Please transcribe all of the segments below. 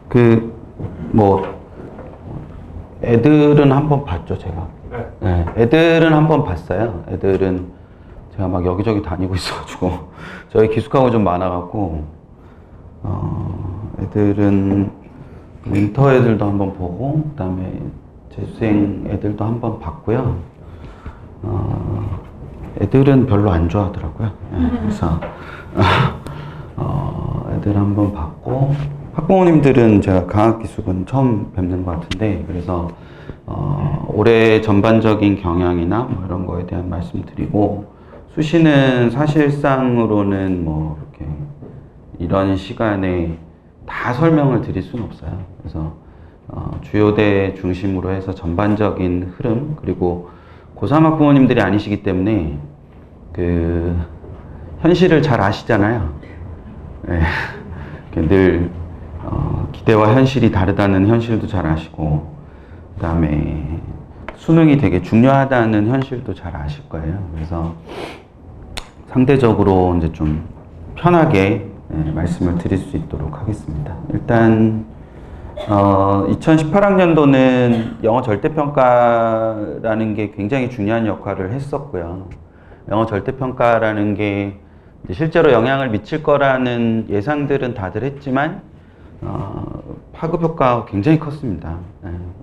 그, 뭐, 애들은 한번 봤죠, 제가. 네, 애들은 한번 봤어요. 애들은 제가 막 여기저기 다니고 있어가지고, 저희 기숙하고 좀 많아갖고, 애들은 윈터 애들도 한번 보고, 그 다음에 재수생 애들도 한번 봤고요. 애들은 별로 안 좋아하더라고요. 네, 그래서, 애들 한번 봤고, 학부모님들은 제가 강학기숙은 처음 뵙는 것 같은데, 그래서 올해 전반적인 경향이나 뭐 이런 거에 대한 말씀 드리고, 수시는 사실상으로는 뭐 이렇게 이런 시간에 다 설명을 드릴 수는 없어요. 그래서 주요대 중심으로 해서 전반적인 흐름, 그리고 고3 학부모님들이 아니시기 때문에 그 현실을 잘 아시잖아요. 네. 늘 기대와 현실이 다르다는 현실도 잘 아시고, 그 다음에 수능이 되게 중요하다는 현실도 잘 아실 거예요. 그래서 상대적으로 이제 좀 편하게 말씀을 드릴 수 있도록 하겠습니다. 일단 2018학년도는 영어 절대평가라는 게 굉장히 중요한 역할을 했었고요. 영어 절대평가라는 게 실제로 영향을 미칠 거라는 예상들은 다들 했지만 파급 효과가 굉장히 컸습니다.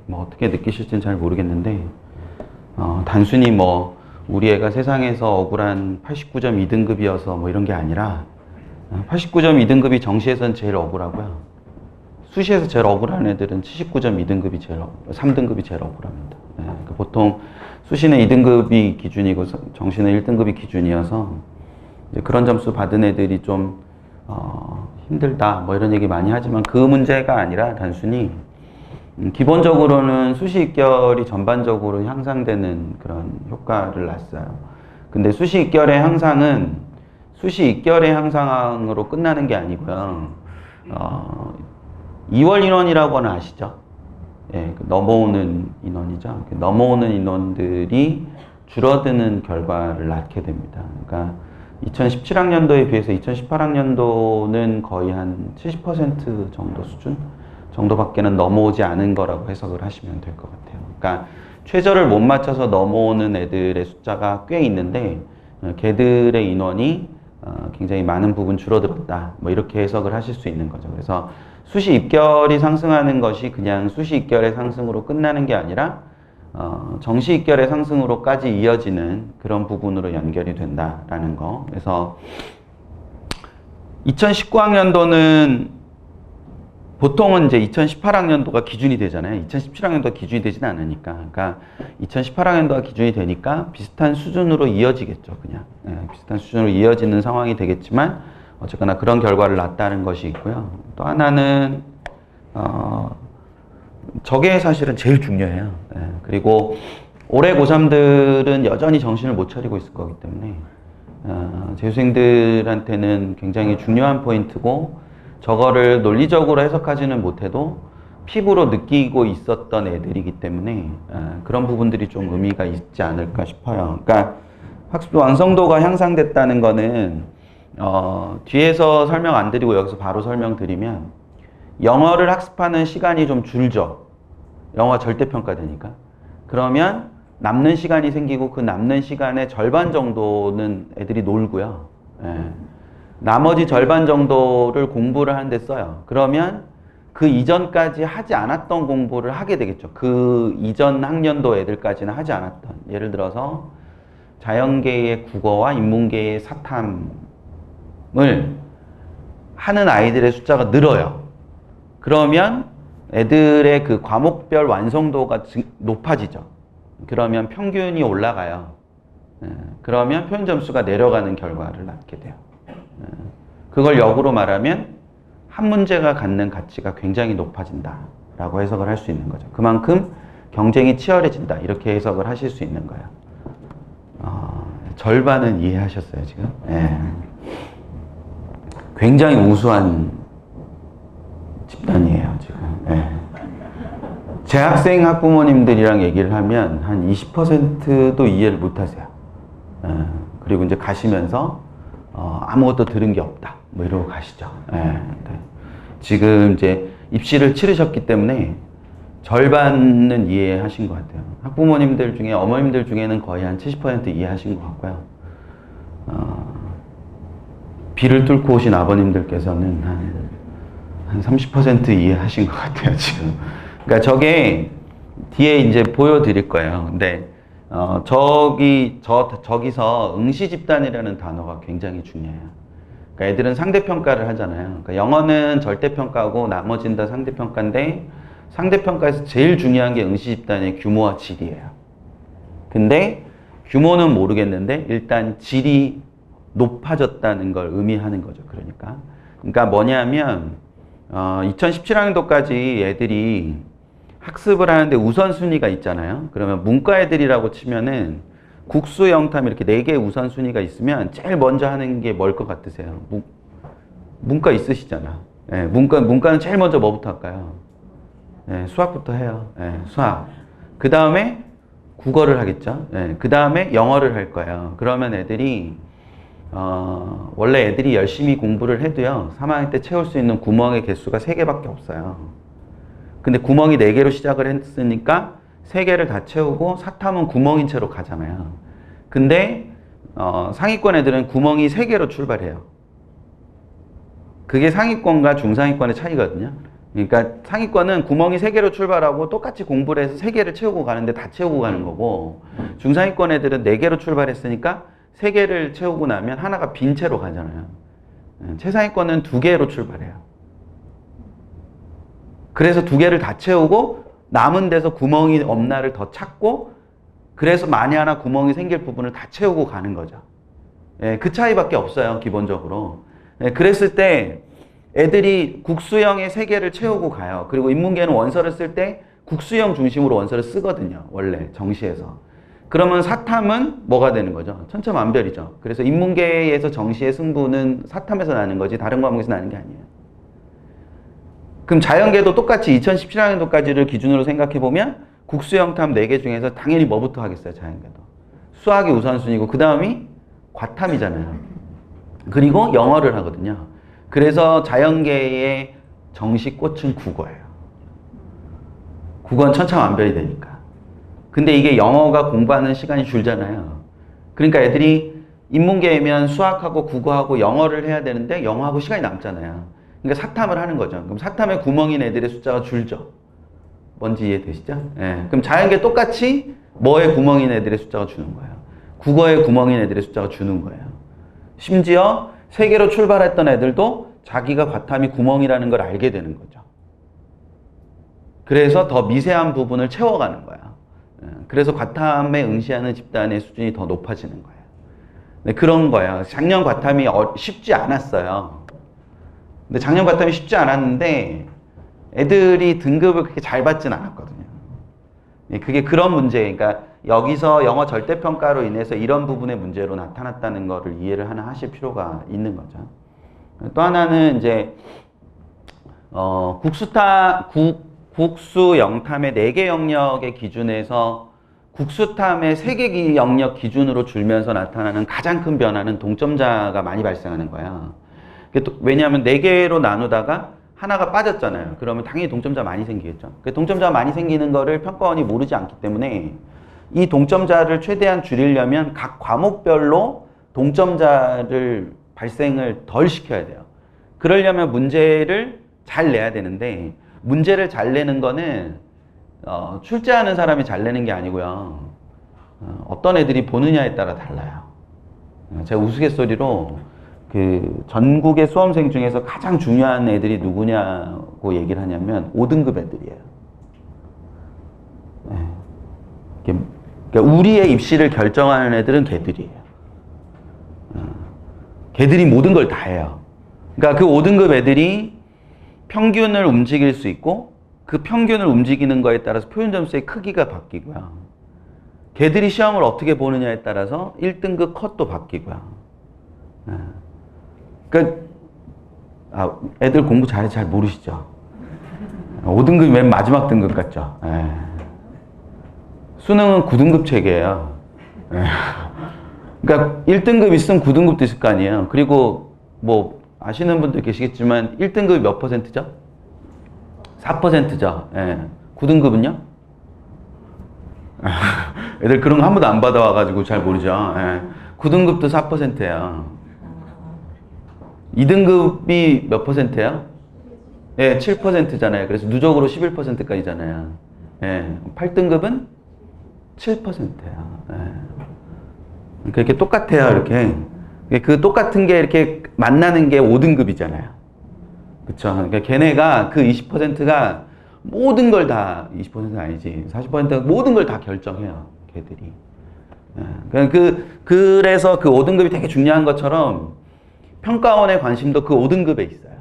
뭐 어떻게 느끼실지는 잘 모르겠는데 단순히 뭐 우리 애가 세상에서 억울한 89.2등급이어서 뭐 이런 게 아니라 89.2등급이 정시에서는 제일 억울하고요. 수시에서 제일 억울한 애들은 79.2등급이 제일 3등급이 제일 억울합니다. 그러니까 보통 수시는 2등급이 기준이고 정시는 1등급이 기준이어서 이제 그런 점수 받은 애들이 좀 힘들다 뭐 이런 얘기 많이 하지만 그 문제가 아니라 단순히 기본적으로는 수시 입결이 전반적으로 향상되는 그런 효과를 났어요. 근데 수시 입결의 향상은 수시 입결의 향상으로 끝나는 게 아니고요. 2월 인원이라고는 아시죠? 예, 넘어오는 인원이죠. 넘어오는 인원들이 줄어드는 결과를 낳게 됩니다. 그러니까 2017학년도에 비해서 2018학년도는 거의 한 70% 정도 수준 정도밖에는 넘어오지 않은 거라고 해석을 하시면 될 것 같아요. 그러니까 최저를 못 맞춰서 넘어오는 애들의 숫자가 꽤 있는데 걔들의 인원이 굉장히 많은 부분 줄어들었다. 뭐 이렇게 해석을 하실 수 있는 거죠. 그래서 수시 입결이 상승하는 것이 그냥 수시 입결의 상승으로 끝나는 게 아니라 정시 입결의 상승으로까지 이어지는 그런 부분으로 연결이 된다라는 거. 그래서 2019학년도는 보통은 이제 2018학년도가 기준이 되잖아요. 2017학년도가 기준이 되진 않으니까. 그러니까 2018학년도가 기준이 되니까 비슷한 수준으로 이어지겠죠. 그냥. 비슷한 수준으로 이어지는 상황이 되겠지만 어쨌거나 그런 결과를 낳았다는 것이 있고요. 또 하나는 저게 사실은 제일 중요해요. 그리고 올해 고3들은 여전히 정신을 못 차리고 있을 거기 때문에 재수생들한테는 굉장히 중요한 포인트고 저거를 논리적으로 해석하지는 못해도 피부로 느끼고 있었던 애들이기 때문에 그런 부분들이 좀 의미가 있지 않을까 싶어요. 그러니까 학습 완성도가 향상됐다는 거는 뒤에서 설명 안 드리고 여기서 바로 설명드리면 영어를 학습하는 시간이 좀 줄죠. 영어가 절대평가되니까. 그러면 남는 시간이 생기고 그 남는 시간의 절반 정도는 애들이 놀고요. 나머지 절반 정도를 공부를 하는데 써요. 그러면 그 이전까지 하지 않았던 공부를 하게 되겠죠. 그 이전 학년도 애들까지는 하지 않았던. 예를 들어서 자연계의 국어와 인문계의 사탐을 하는 아이들의 숫자가 늘어요. 그러면 애들의 그 과목별 완성도가 높아지죠. 그러면 평균이 올라가요. 그러면 표현 점수가 내려가는 결과를 낳게 돼요. 그걸 역으로 말하면 한 문제가 갖는 가치가 굉장히 높아진다 라고 해석을 할 수 있는 거죠. 그만큼 경쟁이 치열해진다 이렇게 해석을 하실 수 있는 거예요. 절반은 이해하셨어요 지금? 굉장히 우수한 집단이에요 지금. 재학생 학부모님들이랑 얘기를 하면 한 20%도 이해를 못 하세요. 그리고 이제 가시면서 아무것도 들은 게 없다 뭐 이러고 가시죠. 지금 이제 입시를 치르셨기 때문에 절반은 이해하신 것 같아요. 학부모님들 중에, 어머님들 중에는 거의 한 70% 이해하신 것 같고요. 비를 뚫고 오신 아버님들께서는 한 30% 이해하신 것 같아요, 지금. 그러니까 저게 뒤에 이제 보여드릴 거예요. 근데, 저기서 응시집단이라는 단어가 굉장히 중요해요. 그러니까 애들은 상대평가를 하잖아요. 그러니까 영어는 절대평가고 나머지는 다 상대평가인데, 상대평가에서 제일 중요한 게 응시집단의 규모와 질이에요. 근데 규모는 모르겠는데 일단 질이 높아졌다는 걸 의미하는 거죠. 그러니까 뭐냐면 2017학년도까지 애들이 학습을 하는데 우선순위가 있잖아요. 그러면 문과 애들이라고 치면은 국수, 영탐 이렇게 4개의 우선순위가 있으면 제일 먼저 하는 게 뭘 것 같으세요? 문과 있으시잖아. 네, 문과는 제일 먼저 뭐부터 할까요? 네, 수학부터 해요. 네, 수학. 그 다음에 국어를 하겠죠. 네, 그 다음에 영어를 할 거예요. 그러면 애들이 원래 애들이 열심히 공부를 해도요, 3학년 때 채울 수 있는 구멍의 개수가 3개밖에 없어요. 근데 구멍이 4개로 시작을 했으니까 3개를 다 채우고 사탐은 구멍인 채로 가잖아요. 근데 상위권 애들은 구멍이 3개로 출발해요. 그게 상위권과 중상위권의 차이거든요. 그러니까 상위권은 구멍이 3개로 출발하고 똑같이 공부를 해서 3개를 채우고 가는데 다 채우고 가는 거고, 중상위권 애들은 4개로 출발했으니까 3개를 채우고 나면 하나가 빈 채로 가잖아요. 최상위권은 2개로 출발해요. 그래서 2개를 다 채우고 남은 데서 구멍이 없나를 더 찾고, 그래서 만에 하나 구멍이 생길 부분을 다 채우고 가는 거죠. 그 차이밖에 없어요, 기본적으로. 그랬을 때 애들이 국수형의 3개를 채우고 가요. 그리고 인문계는 원서를 쓸 때 국수형 중심으로 원서를 쓰거든요, 원래 정시에서. 그러면 사탐은 뭐가 되는 거죠? 천차만별이죠. 그래서 인문계에서 정시의 승부는 사탐에서 나는 거지 다른 과목에서 나는 게 아니에요. 그럼 자연계도 똑같이 2017학년도까지를 기준으로 생각해보면 국수영탐 4개 중에서 당연히 뭐부터 하겠어요, 자연계도? 수학이 우선순위고 그 다음이 과탐이잖아요. 그리고 영어를 하거든요. 그래서 자연계의 정시 꽃은 국어예요. 국어는 천차만별이 되니까. 근데 이게 영어가 공부하는 시간이 줄잖아요. 그러니까 애들이 인문계이면 수학하고 국어하고 영어를 해야 되는데 영어하고 시간이 남잖아요. 그러니까 사탐을 하는 거죠. 그럼 사탐에 구멍인 애들의 숫자가 줄죠. 뭔지 이해되시죠? 네. 그럼 자연계 똑같이 뭐에 구멍인 애들의 숫자가 주는 거예요. 국어에 구멍인 애들의 숫자가 주는 거예요. 심지어 3개로 출발했던 애들도 자기가 과탐이 구멍이라는 걸 알게 되는 거죠. 그래서 더 미세한 부분을 채워가는 거야. 그래서 과탐에 응시하는 집단의 수준이 더 높아지는 거예요. 네, 그런 거예요. 작년 과탐이 쉽지 않았어요. 근데 작년 과탐이 쉽지 않았는데 애들이 등급을 그렇게 잘 받진 않았거든요. 그게 그런 문제, 그러니까 여기서 영어 절대평가로 인해서 이런 부분의 문제로 나타났다는 거를 이해를 하나 하실 필요가 있는 거죠. 또 하나는 이제 국수 영탐의 4개 영역의 기준에서 국수탐의 3개 영역 기준으로 줄면서 나타나는 가장 큰 변화는 동점자가 많이 발생하는 거야. 왜냐하면 4개로 나누다가 하나가 빠졌잖아요. 그러면 당연히 동점자 많이 생기겠죠. 동점자가 많이 생기는 거를 평가원이 모르지 않기 때문에 이 동점자를 최대한 줄이려면 각 과목별로 동점자를 발생을 덜 시켜야 돼요. 그러려면 문제를 잘 내야 되는데, 문제를 잘 내는 거는 출제하는 사람이 잘 내는 게 아니고요. 어떤 애들이 보느냐에 따라 달라요. 제가 우스갯소리로 그 전국의 수험생 중에서 가장 중요한 애들이 누구냐고 얘기를 하냐면 5등급 애들이에요. 그러니까 우리의 입시를 결정하는 애들은 걔들이에요. 걔들이 모든 걸 다 해요. 그러니까 그 5등급 애들이 평균을 움직일 수 있고, 그 평균을 움직이는 거에 따라서 표준 점수의 크기가 바뀌고요. 걔들이 시험을 어떻게 보느냐에 따라서 1등급 컷도 바뀌고요. 그러니까 애들 공부 잘 모르시죠? 5등급이 맨 마지막 등급 같죠? 수능은 9등급 체계예요. 그러니까 1등급 있으면 9등급도 있을 거 아니에요. 그리고 뭐 아시는 분들 계시겠지만 1등급이 몇 %죠? 4%죠. 예. 9등급은요? 애들 그런 거 한 번도 안 받아와가지고 잘 모르죠. 예. 9등급도 4%예요. 2등급이 몇 %예요? 예, 7%잖아요. 그래서 누적으로 11%까지잖아요. 예. 8등급은 7%예요. 예. 그렇게 똑같아요, 이렇게. 그 똑같은 게 이렇게 만나는 게 5등급이잖아요. 그쵸. 그러니까 걔네가 그 20%가 모든 걸 다, 20%는 아니지. 40%가 모든 걸 다 결정해요. 걔들이. 그래서 그 5등급이 되게 중요한 것처럼 평가원의 관심도 그 5등급에 있어요.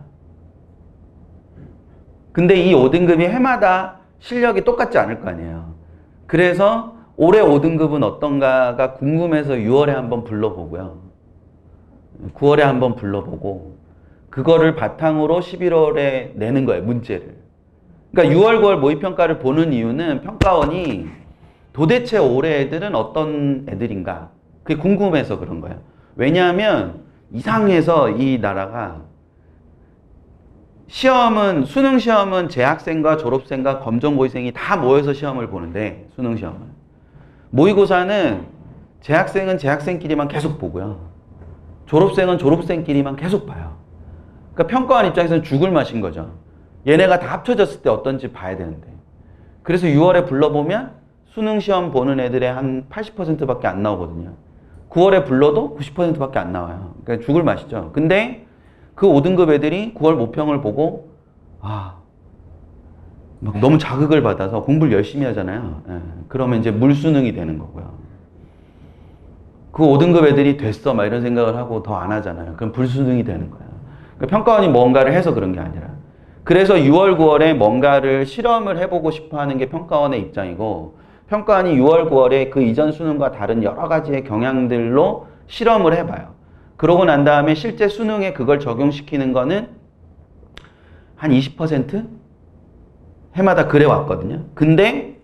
근데 이 5등급이 해마다 실력이 똑같지 않을 거 아니에요. 그래서 올해 5등급은 어떤가가 궁금해서 6월에 한번 불러보고요. 9월에 한번 불러보고 그거를 바탕으로 11월에 내는 거예요. 문제를. 그러니까 6월, 9월 모의평가를 보는 이유는 평가원이 도대체 올해 애들은 어떤 애들인가 그게 궁금해서 그런 거예요. 왜냐하면 이상해서 이 나라가 시험은 수능 시험은 재학생과 졸업생과 검정고시생이 다 모여서 시험을 보는데 수능 시험은 모의고사는 재학생은 재학생끼리만 계속 보고요. 졸업생은 졸업생끼리만 계속 봐요. 그러니까 평가원 입장에서는 죽을 맛인 거죠. 얘네가 다 합쳐졌을 때 어떤지 봐야 되는데. 그래서 6월에 불러보면 수능 시험 보는 애들의 한 80%밖에 안 나오거든요. 9월에 불러도 90%밖에 안 나와요. 그러니까 죽을 맛이죠. 근데 그 5등급 애들이 9월 모평을 보고 막 너무 자극을 받아서 공부를 열심히 하잖아요. 예. 그러면 이제 물수능이 되는 거고요. 그 5등급 애들이 됐어 막 이런 생각을 하고 더 안 하잖아요. 그럼 불수능이 되는 거예요. 그러니까 평가원이 뭔가를 해서 그런 게 아니라. 그래서 6월, 9월에 뭔가를 실험을 해보고 싶어 하는 게 평가원의 입장이고 평가원이 6월, 9월에 그 이전 수능과 다른 여러 가지의 경향들로 실험을 해봐요. 그러고 난 다음에 실제 수능에 그걸 적용시키는 거는 한 20%? 해마다 그래 왔거든요. 근데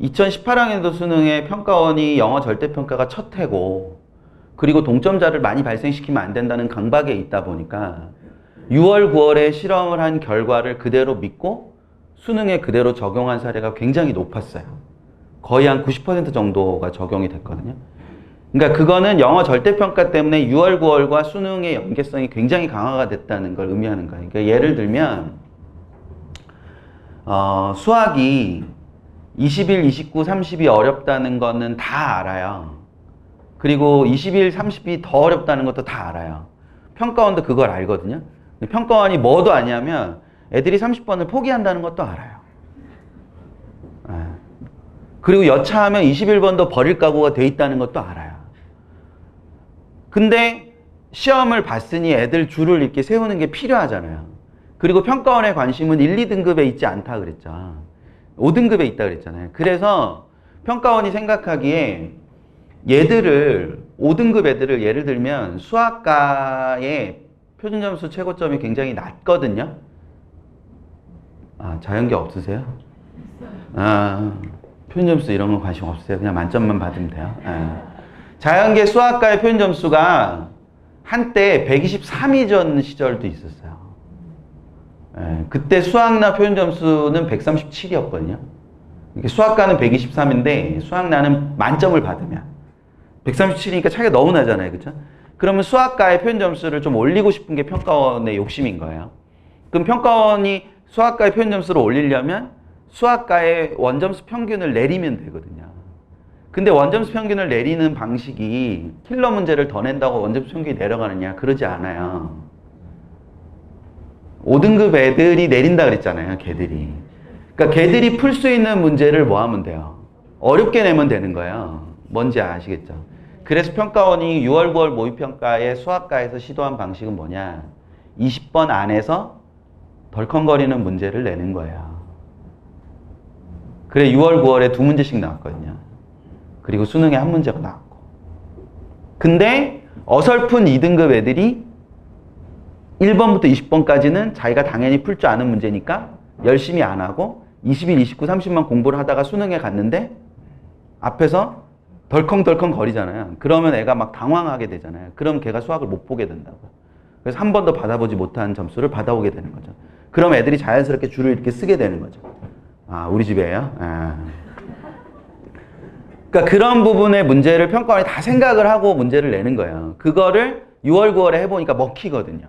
2018학년도 수능에 평가원이 영어 절대평가가 첫 해고 그리고 동점자를 많이 발생시키면 안 된다는 강박에 있다 보니까 6월, 9월에 실험을 한 결과를 그대로 믿고 수능에 그대로 적용한 사례가 굉장히 높았어요. 거의 한 90% 정도가 적용이 됐거든요. 그러니까 그거는 영어 절대평가 때문에 6월, 9월과 수능의 연계성이 굉장히 강화가 됐다는 걸 의미하는 거예요. 그러니까 예를 들면 수학이 21, 29, 30이 어렵다는 거는 다 알아요. 그리고 21, 30이 더 어렵다는 것도 다 알아요. 평가원도 그걸 알거든요. 평가원이 뭐도 아냐면 애들이 30번을 포기한다는 것도 알아요. 그리고 여차하면 21번도 버릴 각오가 돼 있다는 것도 알아요. 근데 시험을 봤으니 애들 줄을 이렇게 세우는 게 필요하잖아요. 그리고 평가원의 관심은 1, 2등급에 있지 않다 그랬죠. 5등급에 있다 그랬잖아요. 그래서 평가원이 생각하기에 얘들을 5등급 애들을 예를 들면 수학과의 표준점수 최고점이 굉장히 낮거든요. 자연계 없으세요? 표준점수 이런 거 관심 없으세요? 그냥 만점만 받으면 돼요. 자연계 수학과의 표준점수가 한때 123이던 시절도 있었어요. 그때 수학나 표준점수는 137이었거든요. 수학과는 123인데 수학나는 만점을 받으면 137이니까 차이가 너무 나잖아요. 그렇죠? 그러면 수학과의 표준점수를 좀 올리고 싶은 게 평가원의 욕심인 거예요. 그럼 평가원이 수학과의 표준점수를 올리려면 수학과의 원점수 평균을 내리면 되거든요. 근데 원점수 평균을 내리는 방식이 킬러 문제를 더 낸다고 원점수 평균이 내려가느냐? 그러지 않아요. 5등급 애들이 내린다 그랬잖아요. 걔들이. 그러니까 걔들이 풀 수 있는 문제를 뭐 하면 돼요? 어렵게 내면 되는 거예요. 뭔지 아시겠죠? 그래서 평가원이 6월, 9월 모의평가의 수학과에서 시도한 방식은 뭐냐? 20번 안에서 덜컹거리는 문제를 내는 거예요. 그래 6월, 9월에 2문제씩 나왔거든요. 그리고 수능에 1문제가 나왔고. 근데 어설픈 2등급 애들이 1번부터 20번까지는 자기가 당연히 풀 줄 아는 문제니까 열심히 안 하고 21, 29, 30만 공부를 하다가 수능에 갔는데 앞에서 덜컹덜컹 거리잖아요. 그러면 애가 막 당황하게 되잖아요. 그럼 걔가 수학을 못 보게 된다고. 그래서 한 번도 받아보지 못한 점수를 받아오게 되는 거죠. 그럼 애들이 자연스럽게 줄을 이렇게 쓰게 되는 거죠. 아, 우리 집이에요? 아. 그러니까 그런 부분의 문제를 평가원이 다 생각을 하고 문제를 내는 거예요. 그거를 6월, 9월에 해보니까 먹히거든요.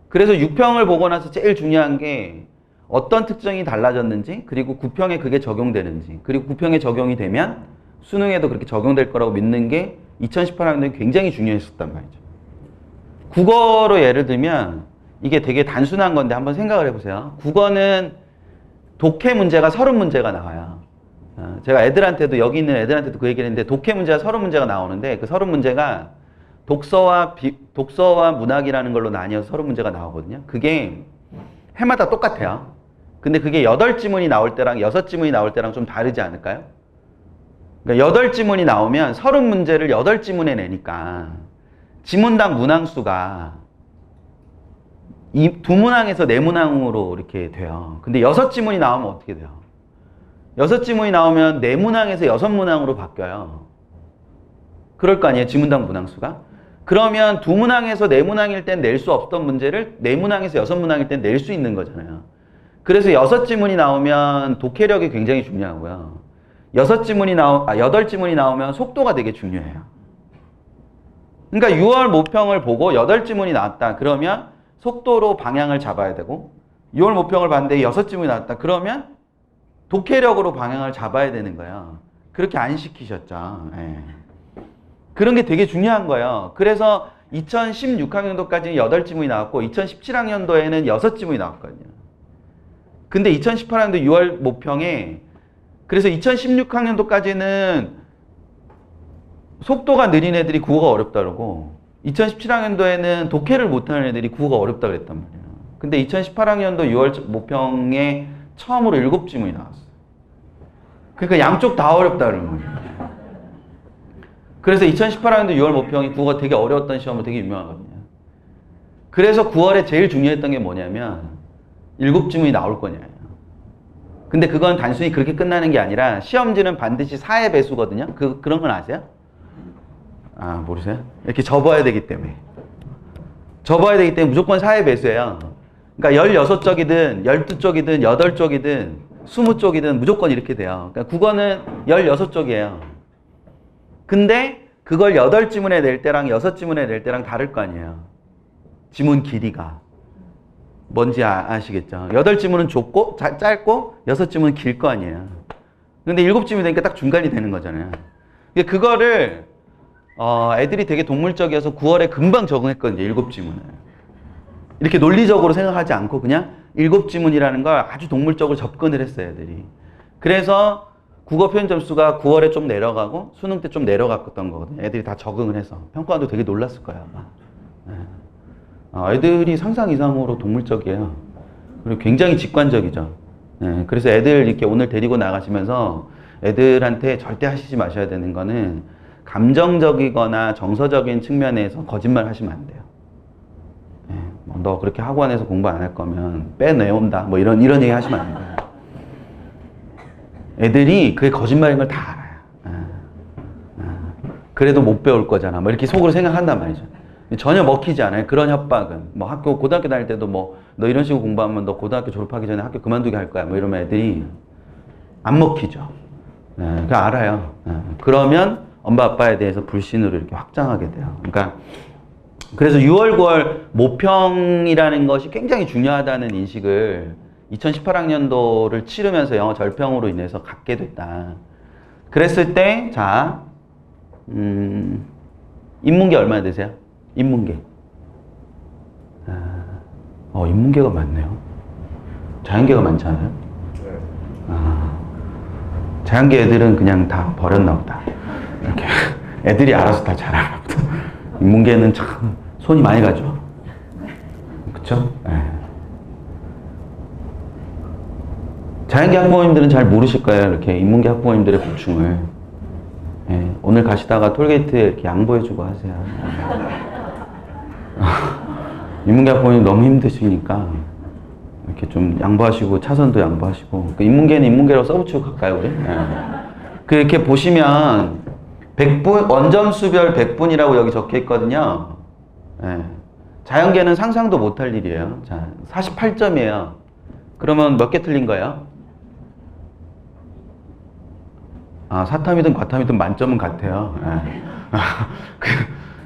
그래서 6평을 보고 나서 제일 중요한 게 어떤 특징이 달라졌는지, 그리고 9평에 그게 적용되는지, 그리고 9평에 적용이 되면 수능에도 그렇게 적용될 거라고 믿는 게 2018학년에 굉장히 중요했었단 말이죠. 국어로 예를 들면 이게 되게 단순한 건데 한번 생각을 해보세요. 국어는 독해 문제가 30문제가 나와요. 제가 애들한테도, 여기 있는 애들한테도 그 얘기를 했는데, 독해 문제가 30문제가 나오는데 그 30문제가 독서와 문학이라는 걸로 나뉘어서 30문제가 나오거든요. 그게 해마다 똑같아요. 근데 그게 8지문이 나올 때랑 6지문이 나올 때랑 좀 다르지 않을까요? 그러니까 8지문이 나오면 30문제를 8지문에 내니까 지문당 문항수가 이 2문항에서 4문항으로 이렇게 돼요. 근데 6지문이 나오면 어떻게 돼요? 6지문이 나오면 4문항에서 6문항으로 바뀌어요. 그럴 거 아니에요, 지문당 문항수가? 그러면 2문항에서 4문항일 땐 낼 수 없던 문제를 4문항에서 6문항일 땐 낼 수 있는 거잖아요. 그래서 6지문이 나오면 독해력이 굉장히 중요하고요. 8지문이 나오면 속도가 되게 중요해요. 그러니까 6월 모평을 보고 8지문이 나왔다. 그러면 속도로 방향을 잡아야 되고, 6월 모평을 봤는데 6지문이 나왔다. 그러면 독해력으로 방향을 잡아야 되는 거예요. 그렇게 안 시키셨죠. 예. 그런 게 되게 중요한 거예요. 그래서 2016학년도까지는 8지문이 나왔고 2017학년도에는 6지문이 나왔거든요. 근데 2018학년도 6월 모평에, 그래서 2016학년도까지는 속도가 느린 애들이 국어가 어렵다 그러고 2017학년도에는 독해를 못하는 애들이 국어가 어렵다 그랬단 말이에요. 근데 2018학년도 6월 모평에 처음으로 7지문이 나왔어요. 그러니까 양쪽 다 어렵다 그러는 거예요. 그래서 2018학년도 6월 모평이 국어 되게 어려웠던 시험으로 되게 유명하거든요. 그래서 9월에 제일 중요했던 게 뭐냐면 7지문이 나올 거냐예요. 근데 그건 단순히 그렇게 끝나는 게 아니라 시험지는 반드시 4의 배수거든요. 그런 건 아세요? 아, 모르세요? 이렇게 접어야 되기 때문에. 접어야 되기 때문에 무조건 4의 배수예요. 그러니까 16쪽이든 12쪽이든 8쪽이든 20쪽이든 무조건 이렇게 돼요. 그러니까 국어는 16쪽이에요. 근데 그걸 8지문에 낼 때랑 6지문에 낼 때랑 다를 거 아니에요. 지문 길이가. 뭔지 아시겠죠? 8지문은 좁고 짧고 6지문은 길 거 아니에요. 근데 7지문이 되니까 딱 중간이 되는 거잖아요. 그거를 애들이 되게 동물적이어서 9월에 금방 적응했거든요. 7지문을. 이렇게 논리적으로 생각하지 않고 그냥 7지문이라는 걸 아주 동물적으로 접근을 했어요, 애들이. 그래서 국어 표현 점수가 9월에 좀 내려가고 수능 때 좀 내려갔던 거거든요. 애들이 다 적응을 해서. 평가원도 되게 놀랐을 거예요, 아마. 애들이 상상 이상으로 동물적이에요. 그리고 굉장히 직관적이죠. 그래서 애들 이렇게 오늘 데리고 나가시면서 애들한테 절대 하시지 마셔야 되는 거는 감정적이거나 정서적인 측면에서 거짓말 하시면 안 돼요. 너 그렇게 학원에서 공부 안 할 거면 빼내온다. 뭐 이런 얘기 하시면 안 돼요. 애들이 그게 거짓말인 걸 다 알아요. 그래도 못 배울 거잖아. 뭐 이렇게 속으로 생각한단 말이죠. 전혀 먹히지 않아요. 그런 협박은. 뭐 고등학교 다닐 때도 뭐 너 이런 식으로 공부하면 너 고등학교 졸업하기 전에 학교 그만두게 할 거야. 뭐 이러면 애들이 안 먹히죠. 그거 알아요. 그러면 엄마 아빠에 대해서 불신으로 이렇게 확장하게 돼요. 그러니까 그래서 6월, 9월 모평이라는 것이 굉장히 중요하다는 인식을 2018학년도를 치르면서 영어 절평으로 인해서 갖게 됐다. 그랬을 때, 자, 인문계 얼마나 되세요? 인문계. 인문계가 많네요. 자연계가 많지 않아요? 자연계 애들은 그냥 다 버렸나 보다. 이렇게 애들이 알아서 다 잘하나 보다. 인문계는 참 손이 많이 가죠. 그쵸? 자연계 학부모님들은 잘 모르실 거예요. 이렇게 인문계 학부모님들의 고충을. 오늘 가시다가 톨게이트에 이렇게 양보해주고 하세요. 인문계 학부모님 너무 힘드시니까 이렇게 좀 양보하시고 차선도 양보하시고. 인문계는 인문계로 써붙이고 갈까요, 우리? 이렇게 보시면 100분, 원점수별 100분이라고 여기 적혀 있거든요. 자연계는 상상도 못할 일이에요. 자, 48점이에요. 그러면 몇 개 틀린 거예요? 아, 사탐이든 과탐이든 만점은 같아요. 네.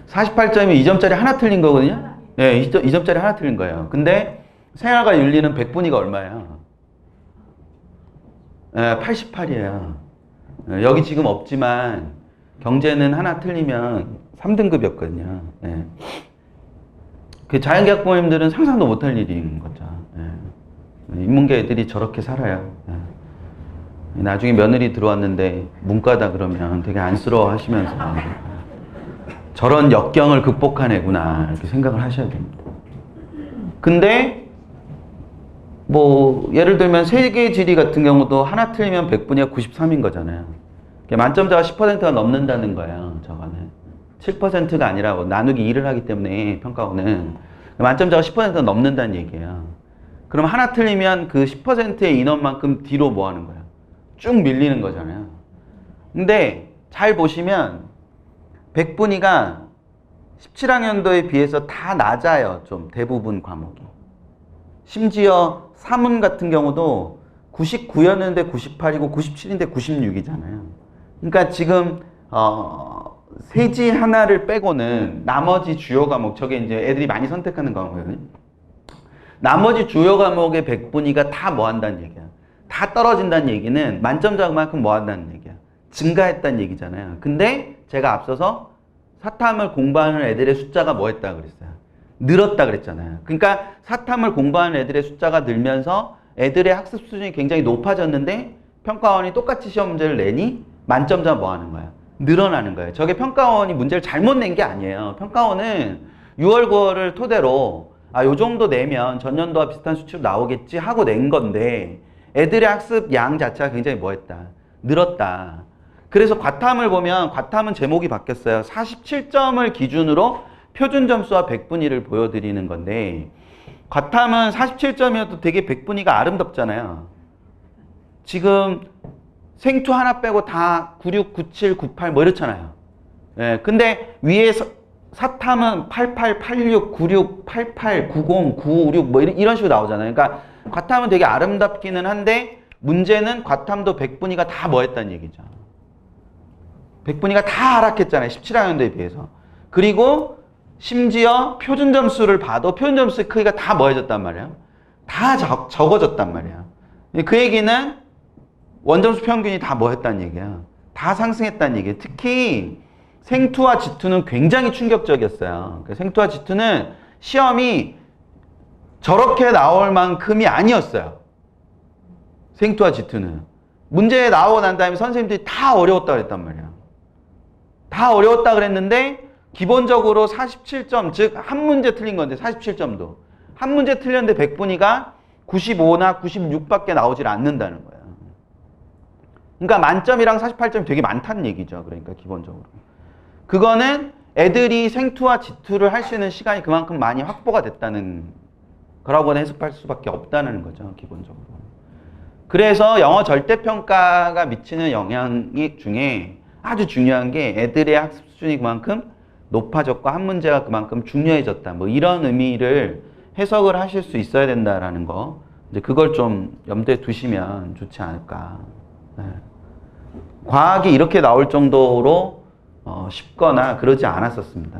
48점이 2점짜리 하나 틀린 거거든요? 네, 2점짜리 하나 틀린 거예요. 근데 생활과 윤리는 백분위가 얼마예요? 네, 88이에요. 여기 지금 없지만 경제는 하나 틀리면 3등급이었거든요. 네. 그 자연계학 부모님들은 상상도 못할 일인 거죠. 네. 인문계 애들이 저렇게 살아요. 네. 나중에 며느리 들어왔는데 문과다 그러면 되게 안쓰러워 하시면서 저런 역경을 극복한 애구나 이렇게 생각을 하셔야 됩니다. 근데 뭐 예를 들면 세계지리 같은 경우도 하나 틀리면 100분위가 93인 거잖아요. 만점자가 10%가 넘는다는 거예요. 저거는 7%가 아니라 나누기 2를 하기 때문에 평가원은 만점자가 10%가 넘는다는 얘기예요. 그럼 하나 틀리면 그 10%의 인원만큼 뒤로 뭐 하는 거예요? 쭉 밀리는 거잖아요. 근데 잘 보시면 100분위가 17학년도에 비해서 다 낮아요. 좀 대부분 과목이. 심지어 사문 같은 경우도 99였는데 98이고 97인데 96이잖아요. 그러니까 지금 세지 하나를 빼고는 나머지 주요 과목, 저게 이제 애들이 많이 선택하는 과목이거든요. 나머지 주요 과목의 100분위가 다 뭐 한다는 얘기야. 다 떨어진다는 얘기는 만점자만큼 뭐 한다는 얘기야. 증가했다는 얘기잖아요. 근데 제가 앞서서 사탐을 공부하는 애들의 숫자가 뭐 했다 그랬어요? 늘었다 그랬잖아요. 그러니까 사탐을 공부하는 애들의 숫자가 늘면서 애들의 학습 수준이 굉장히 높아졌는데 평가원이 똑같이 시험 문제를 내니 만점자 뭐 하는 거야? 늘어나는 거예요. 저게 평가원이 문제를 잘못 낸 게 아니에요. 평가원은 6월, 9월을 토대로 요 정도 내면 전년도와 비슷한 수치로 나오겠지 하고 낸 건데 애들의 학습 양 자체가 굉장히 뭐 했다? 늘었다. 그래서 과탐을 보면 과탐은 제목이 바뀌었어요. 47점을 기준으로 표준 점수와 백분위를 보여드리는 건데 과탐은 47점이어도 되게 백분위가 아름답잖아요. 지금 생투 하나 빼고 다 96, 97, 98 뭐 이렇잖아요. 예, 근데 위에 사탐은 88, 86, 96, 88, 90, 956 뭐 이런 식으로 나오잖아요. 그러니까 과탐은 되게 아름답기는 한데 문제는 과탐도 백분위가 다 뭐 했다는 얘기죠. 백분위가 다 하락했잖아요. 17학년도에 비해서. 그리고 심지어 표준 점수를 봐도 표준 점수의 크기가 다 뭐해졌단 말이에요. 다 적어졌단 말이에요. 그 얘기는 원점수 평균이 다 뭐했다는 얘기예요. 다 상승했다는 얘기예요. 특히 생투와 지투는 굉장히 충격적이었어요. 생투와 지투는 시험이 저렇게 나올 만큼이 아니었어요. 생투와 지투는. 문제 나오고 난 다음에 선생님들이 다 어려웠다 그랬단 말이에요. 다 어려웠다 그랬는데 기본적으로 47점, 즉 한 문제 틀린 건데 47점도. 한 문제 틀렸는데 백분위가 95나 96밖에 나오질 않는다는 거예요. 그러니까 만점이랑 48점이 되게 많다는 얘기죠. 그러니까 기본적으로. 그거는 애들이 생투와 지투를 할 수 있는 시간이 그만큼 많이 확보가 됐다는 거라고 해석할 수밖에 없다는 거죠. 기본적으로. 그래서 영어 절대평가가 미치는 영향 중에 아주 중요한 게 애들의 학습 수준이 그만큼 높아졌고 한 문제가 그만큼 중요해졌다. 뭐 이런 의미를 해석을 하실 수 있어야 된다라는 거. 이제 그걸 좀 염두에 두시면 좋지 않을까. 네. 과학이 이렇게 나올 정도로 쉽거나 그러지 않았었습니다.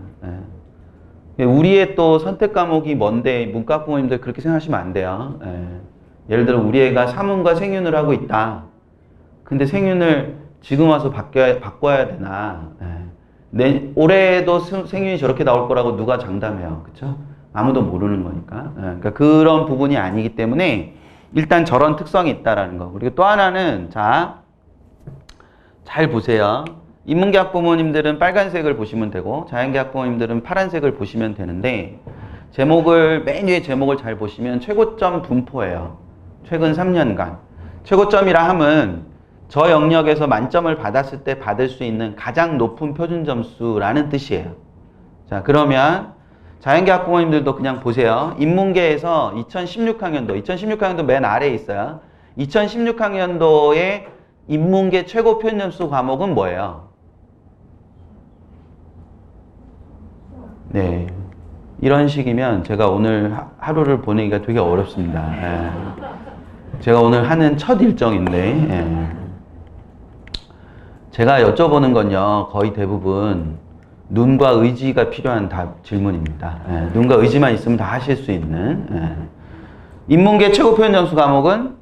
네. 우리의 또 선택 과목이 뭔데 문과 부모님들 그렇게 생각하시면 안 돼요. 네. 예를 들어 우리 애가 사문과 생윤을 하고 있다. 근데 생윤을 지금 와서 바꿔야 되나. 올해도 생윤이 저렇게 나올 거라고 누가 장담해요. 그쵸? 아무도 모르는 거니까. 그러니까 그런 부분이 아니기 때문에 일단 저런 특성이 있다라는 거. 그리고 또 하나는 자, 잘 보세요. 인문계학 부모님들은 빨간색을 보시면 되고 자연계학 부모님들은 파란색을 보시면 되는데 맨 위에 제목을 잘 보시면 최고점 분포예요. 최근 3년간. 최고점이라 함은 저 영역에서 만점을 받았을 때 받을 수 있는 가장 높은 표준 점수라는 뜻이에요. 자, 그러면 자연계학 부모님들도 그냥 보세요. 인문계에서 2016학년도 맨 아래에 있어요. 2016학년도에 인문계 최고 표준 점수 과목은 뭐예요? 네. 이런 식이면 제가 오늘 하루를 보내기가 되게 어렵습니다. 제가 오늘 하는 첫 일정인데 제가 여쭤보는 건요 거의 대부분 눈과 의지가 필요한 질문입니다. 눈과 의지만 있으면 다 하실 수 있는 인문계 최고 표현 점수 과목은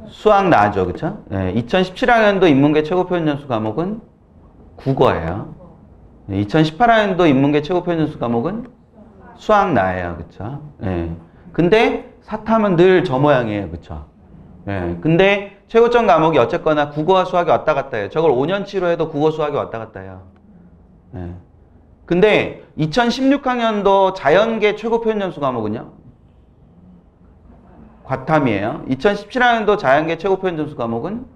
수학 나죠, 그쵸? 2017학년도 인문계 최고 표현 점수 과목은 국어예요. 2018학년도 인문계 최고 표현 점수 과목은 수학 나예요, 그쵸? 근데 사탐은 늘 저 모양이에요, 그쵸? 근데 최고점 과목이 어쨌거나 국어와 수학이 왔다 갔다 해요. 저걸 5년치로 해도 국어 수학이 왔다 갔다 해요. 근데 2016학년도 자연계 최고 표현 점수 과목은요? 과탐이에요. 2017학년도 자연계 최고 표현 점수 과목은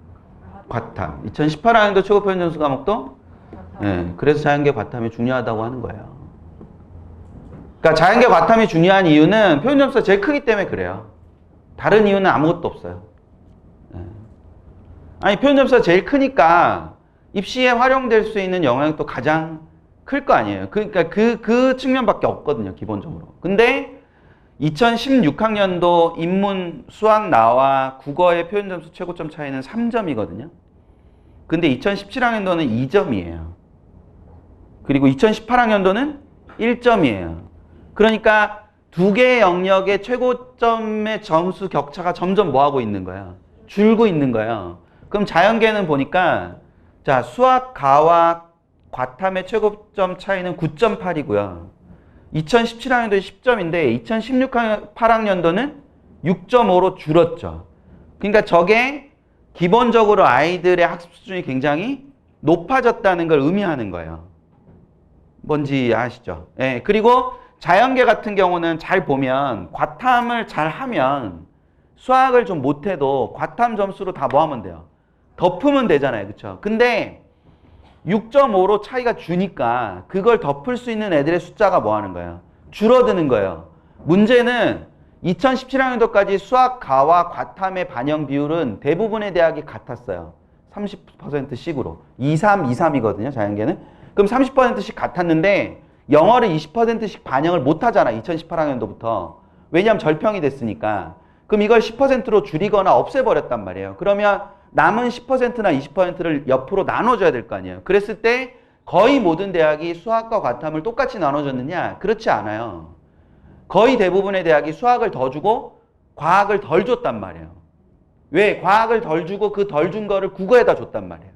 과탐. 2018학년도 최고 표현 점수 과목도 그래서 자연계 과탐이 중요하다고 하는 거예요. 그러니까 자연계 과탐이 중요한 이유는 표현 점수가 제일 크기 때문에 그래요. 다른 이유는 아무것도 없어요. 아니 표현 점수가 제일 크니까 입시에 활용될 수 있는 영향도 가장 클 거 아니에요. 그러니까 그 측면밖에 없거든요, 기본적으로. 근데 2016학년도 인문, 수학, 나와 국어의 표현 점수 최고점 차이는 3점이거든요. 근데 2017학년도는 2점이에요. 그리고 2018학년도는 1점이에요. 그러니까 두 개의 영역의 최고점의 점수 격차가 점점 뭐하고 있는 거예요? 줄고 있는 거예요. 그럼 자연계는 보니까 자 수학, 가와 과탐의 최고점 차이는 9.8이고요. 2017학년도에 10점인데 2016학년도는 6.5로 줄었죠. 그러니까 저게 기본적으로 아이들의 학습 수준이 굉장히 높아졌다는 걸 의미하는 거예요. 뭔지 아시죠? 그리고 자연계 같은 경우는 잘 보면 과탐을 잘 하면 수학을 좀 못해도 과탐 점수로 다 뭐 하면 돼요? 덮으면 되잖아요. 그쵸? 근데 6.5로 차이가 주니까 그걸 덮을 수 있는 애들의 숫자가 뭐 하는 거예요? 줄어드는 거예요. 문제는 2017학년도까지 수학, 가와 과탐의 반영 비율은 대부분의 대학이 같았어요. 30%씩으로. 23, 23이거든요. 자연계는. 그럼 30%씩 같았는데 영어를 20%씩 반영을 못 하잖아. 2018학년도부터. 왜냐하면 절평이 됐으니까. 그럼 이걸 10%로 줄이거나 없애버렸단 말이에요. 그러면 남은 10%나 20%를 옆으로 나눠줘야 될 거 아니에요. 그랬을 때 거의 모든 대학이 수학과 과탐을 똑같이 나눠줬느냐? 그렇지 않아요. 거의 대부분의 대학이 수학을 더 주고 과학을 덜 줬단 말이에요. 왜? 과학을 덜 주고 그 덜 준 거를 국어에다 줬단 말이에요.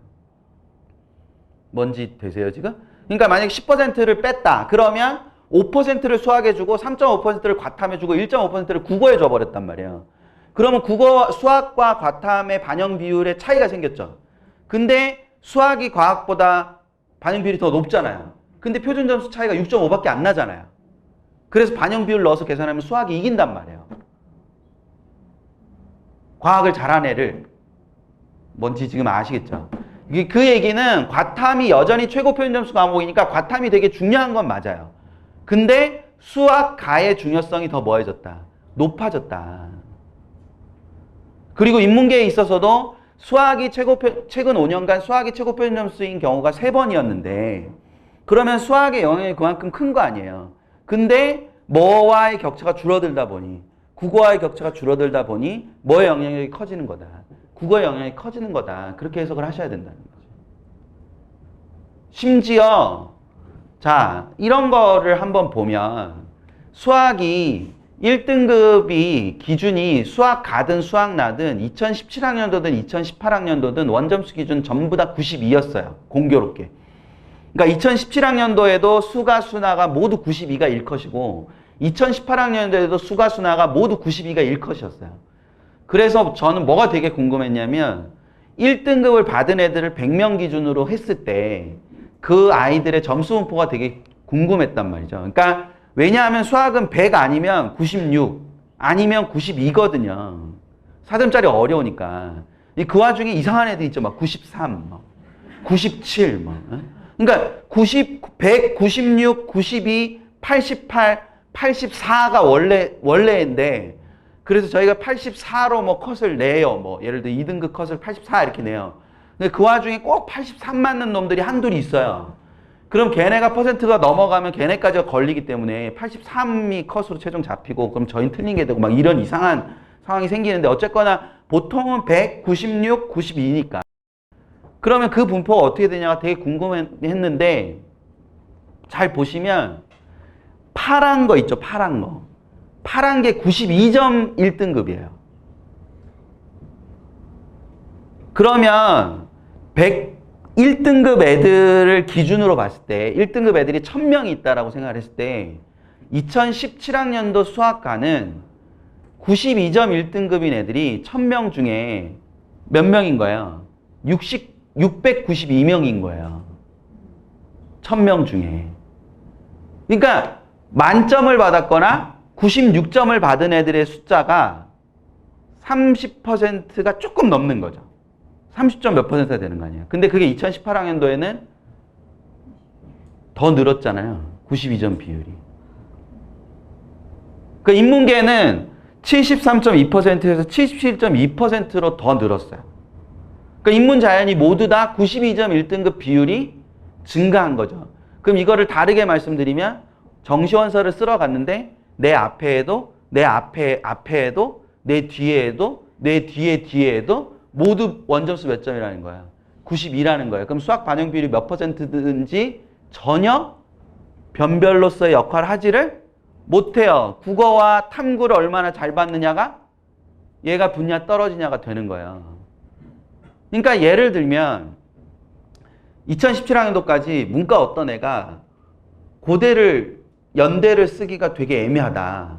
뭔지 되세요 지금? 그러니까 만약에 10%를 뺐다. 그러면 5%를 수학에 주고 3.5%를 과탐에 주고 1.5%를 국어에 줘버렸단 말이에요. 그러면 국어, 수학과 과탐의 반영 비율에 차이가 생겼죠. 근데 수학이 과학보다 반영 비율이 더 높잖아요. 근데 표준 점수 차이가 6.5밖에 안 나잖아요. 그래서 반영 비율 넣어서 계산하면 수학이 이긴단 말이에요. 과학을 잘한 애를. 뭔지 지금 아시겠죠? 그 얘기는 과탐이 여전히 최고 표현 점수 과목이니까 과탐이 되게 중요한 건 맞아요. 근데 수학, 가의 중요성이 더 뭐해졌다? 높아졌다. 그리고 인문계에 있어서도 수학이 최근 5년간 수학이 최고 표현 점수인 경우가 3번이었는데 그러면 수학의 영향이 그만큼 큰 거 아니에요. 근데 뭐와의 격차가 줄어들다 보니 국어와의 격차가 줄어들다 보니 뭐의 영향력이 커지는 거다. 국어의 영향이 커지는 거다. 그렇게 해석을 하셔야 된다는 거죠. 심지어 자 이런 거를 한번 보면 수학이 1등급이 기준이 수학 가든 수학 나든 2017학년도든 2018학년도든 원점수 기준 전부 다 92였어요. 공교롭게. 그러니까 2017학년도에도 수가 수나가 모두 92가 1컷이고 2018학년도에도 수가 수나가 모두 92가 1컷이었어요. 그래서 저는 뭐가 되게 궁금했냐면 1등급을 받은 애들을 100명 기준으로 했을 때 그 아이들의 점수 분포가 되게 궁금했단 말이죠. 그러니까 왜냐하면 수학은 100 아니면 96 아니면 92거든요. 4점짜리 어려우니까. 그 와중에 이상한 애들 있죠. 막 93, 97 뭐. 그러니까 90, 100, 96, 92, 88, 84가 원래인데 그래서 저희가 84로 뭐 컷을 내요. 뭐 예를 들어 2등급 컷을 84 이렇게 내요. 근데 그 와중에 꼭 83 맞는 놈들이 한둘이 있어요. 그럼 걔네가 퍼센트가 넘어가면 걔네까지가 걸리기 때문에 83이 컷으로 최종 잡히고 그럼 저희는 틀린 게 되고 막 이런 이상한 상황이 생기는데 어쨌거나 보통은 196, 92니까. 그러면 그 분포가 어떻게 되냐가 되게 궁금했는데 잘 보시면 파란 거 있죠, 파란 거. 파란 게 92점 1등급이에요. 그러면 101등급 애들을 기준으로 봤을 때 1등급 애들이 1000명이 있다라고 생각을 했을 때 2017학년도 수학과는 92점 1등급인 애들이 1000명 중에 몇 명인 거예요? 692명인 거예요. 1000명 중에. 그러니까 만점을 받았거나 96점을 받은 애들의 숫자가 30%가 조금 넘는 거죠. 30점 몇 퍼센트가 되는 거 아니에요. 근데 그게 2018학년도에는 더 늘었잖아요. 92점 비율이. 그 인문계는 73.2%에서 77.2%로 더 늘었어요. 그러니까 인문자연이 모두 다 92점 1등급 비율이 증가한 거죠. 그럼 이거를 다르게 말씀드리면 정시원서를 쓸어 갔는데 내 앞에에도 내 앞에에도 내 뒤에에도 내 뒤에에도 모두 원점수 몇 점이라는 거야? 92라는 거예요. 그럼 수학 반영 비율이 몇 퍼센트든지 전혀 변별로서의 역할을 하지를 못해요. 국어와 탐구를 얼마나 잘 받느냐가 얘가 분야 떨어지냐가 되는 거예요. 그러니까 예를 들면 2017학년도까지 문과 어떤 애가 고대를 연대를 쓰기가 되게 애매하다.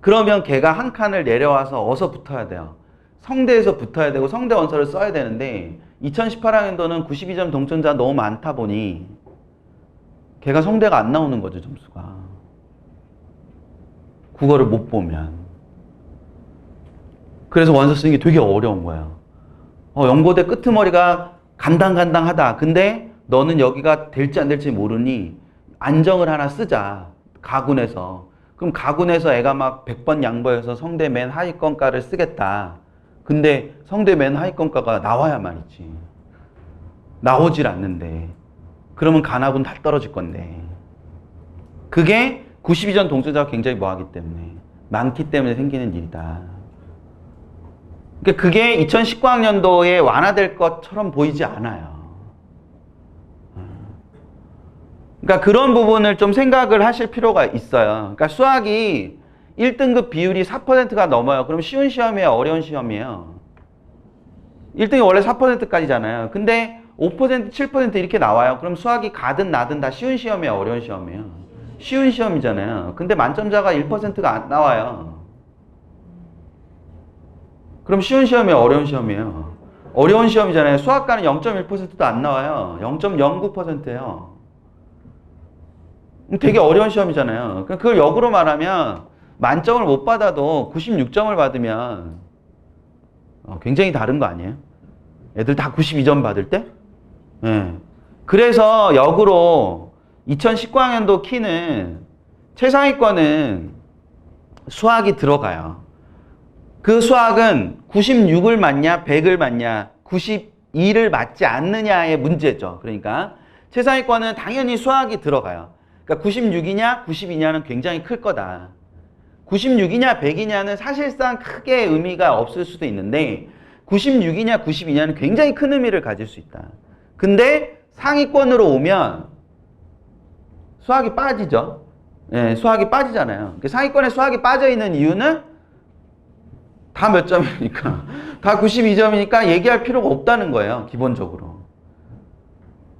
그러면 걔가 한 칸을 내려와서 어서 붙어야 돼요. 성대에서 붙어야 되고 성대 원서를 써야 되는데 2018학년도는 92점 동점자 너무 많다 보니 걔가 성대가 안 나오는 거죠, 점수가. 국어를 못 보면. 그래서 원서 쓰는 게 되게 어려운 거예요. 연고대 끄트머리가 간당간당하다. 근데 너는 여기가 될지 안 될지 모르니 안정을 하나 쓰자. 가군에서. 그럼 가군에서 애가 막 100번 양보해서 성대 맨 하위권과를 쓰겠다. 근데 성대 맨 하위권과가 나와야 말이지. 나오질 않는데. 그러면 간학은 다 떨어질 건데. 그게 92점 동점자가 굉장히 뭐하기 때문에. 많기 때문에 생기는 일이다. 그러니까 그게 2019학년도에 완화될 것처럼 보이지 않아요. 그러니까 그런 부분을 좀 생각을 하실 필요가 있어요. 그러니까 수학이 1등급 비율이 4%가 넘어요. 그럼 쉬운 시험이에요? 어려운 시험이에요? 1등이 원래 4%까지잖아요. 근데 5%, 7% 이렇게 나와요. 그럼 수학이 가든 나든 다 쉬운 시험이에요? 어려운 시험이에요? 쉬운 시험이잖아요. 근데 만점자가 1%가 안 나와요. 그럼 쉬운 시험이에요? 어려운 시험이에요? 어려운 시험이잖아요. 수학과는 0.1%도 안 나와요. 0.09%예요. 되게 어려운 시험이잖아요. 그걸 역으로 말하면 만점을 못 받아도 96점을 받으면 굉장히 다른 거 아니에요? 애들 다 92점 받을 때? 네. 그래서 역으로 2019학년도 키는 최상위권은 수학이 들어가요. 그 수학은 96을 맞냐 100을 맞냐 92를 맞지 않느냐의 문제죠. 그러니까 최상위권은 당연히 수학이 들어가요. 그러니까 96이냐 92냐는 굉장히 클 거다. 96이냐 100이냐는 사실상 크게 의미가 없을 수도 있는데 96이냐 92냐는 굉장히 큰 의미를 가질 수 있다. 근데 상위권으로 오면 수학이 빠지죠. 네, 수학이 빠지잖아요. 상위권에 수학이 빠져있는 이유는 다 몇 점이니까 다 92점이니까 얘기할 필요가 없다는 거예요. 기본적으로.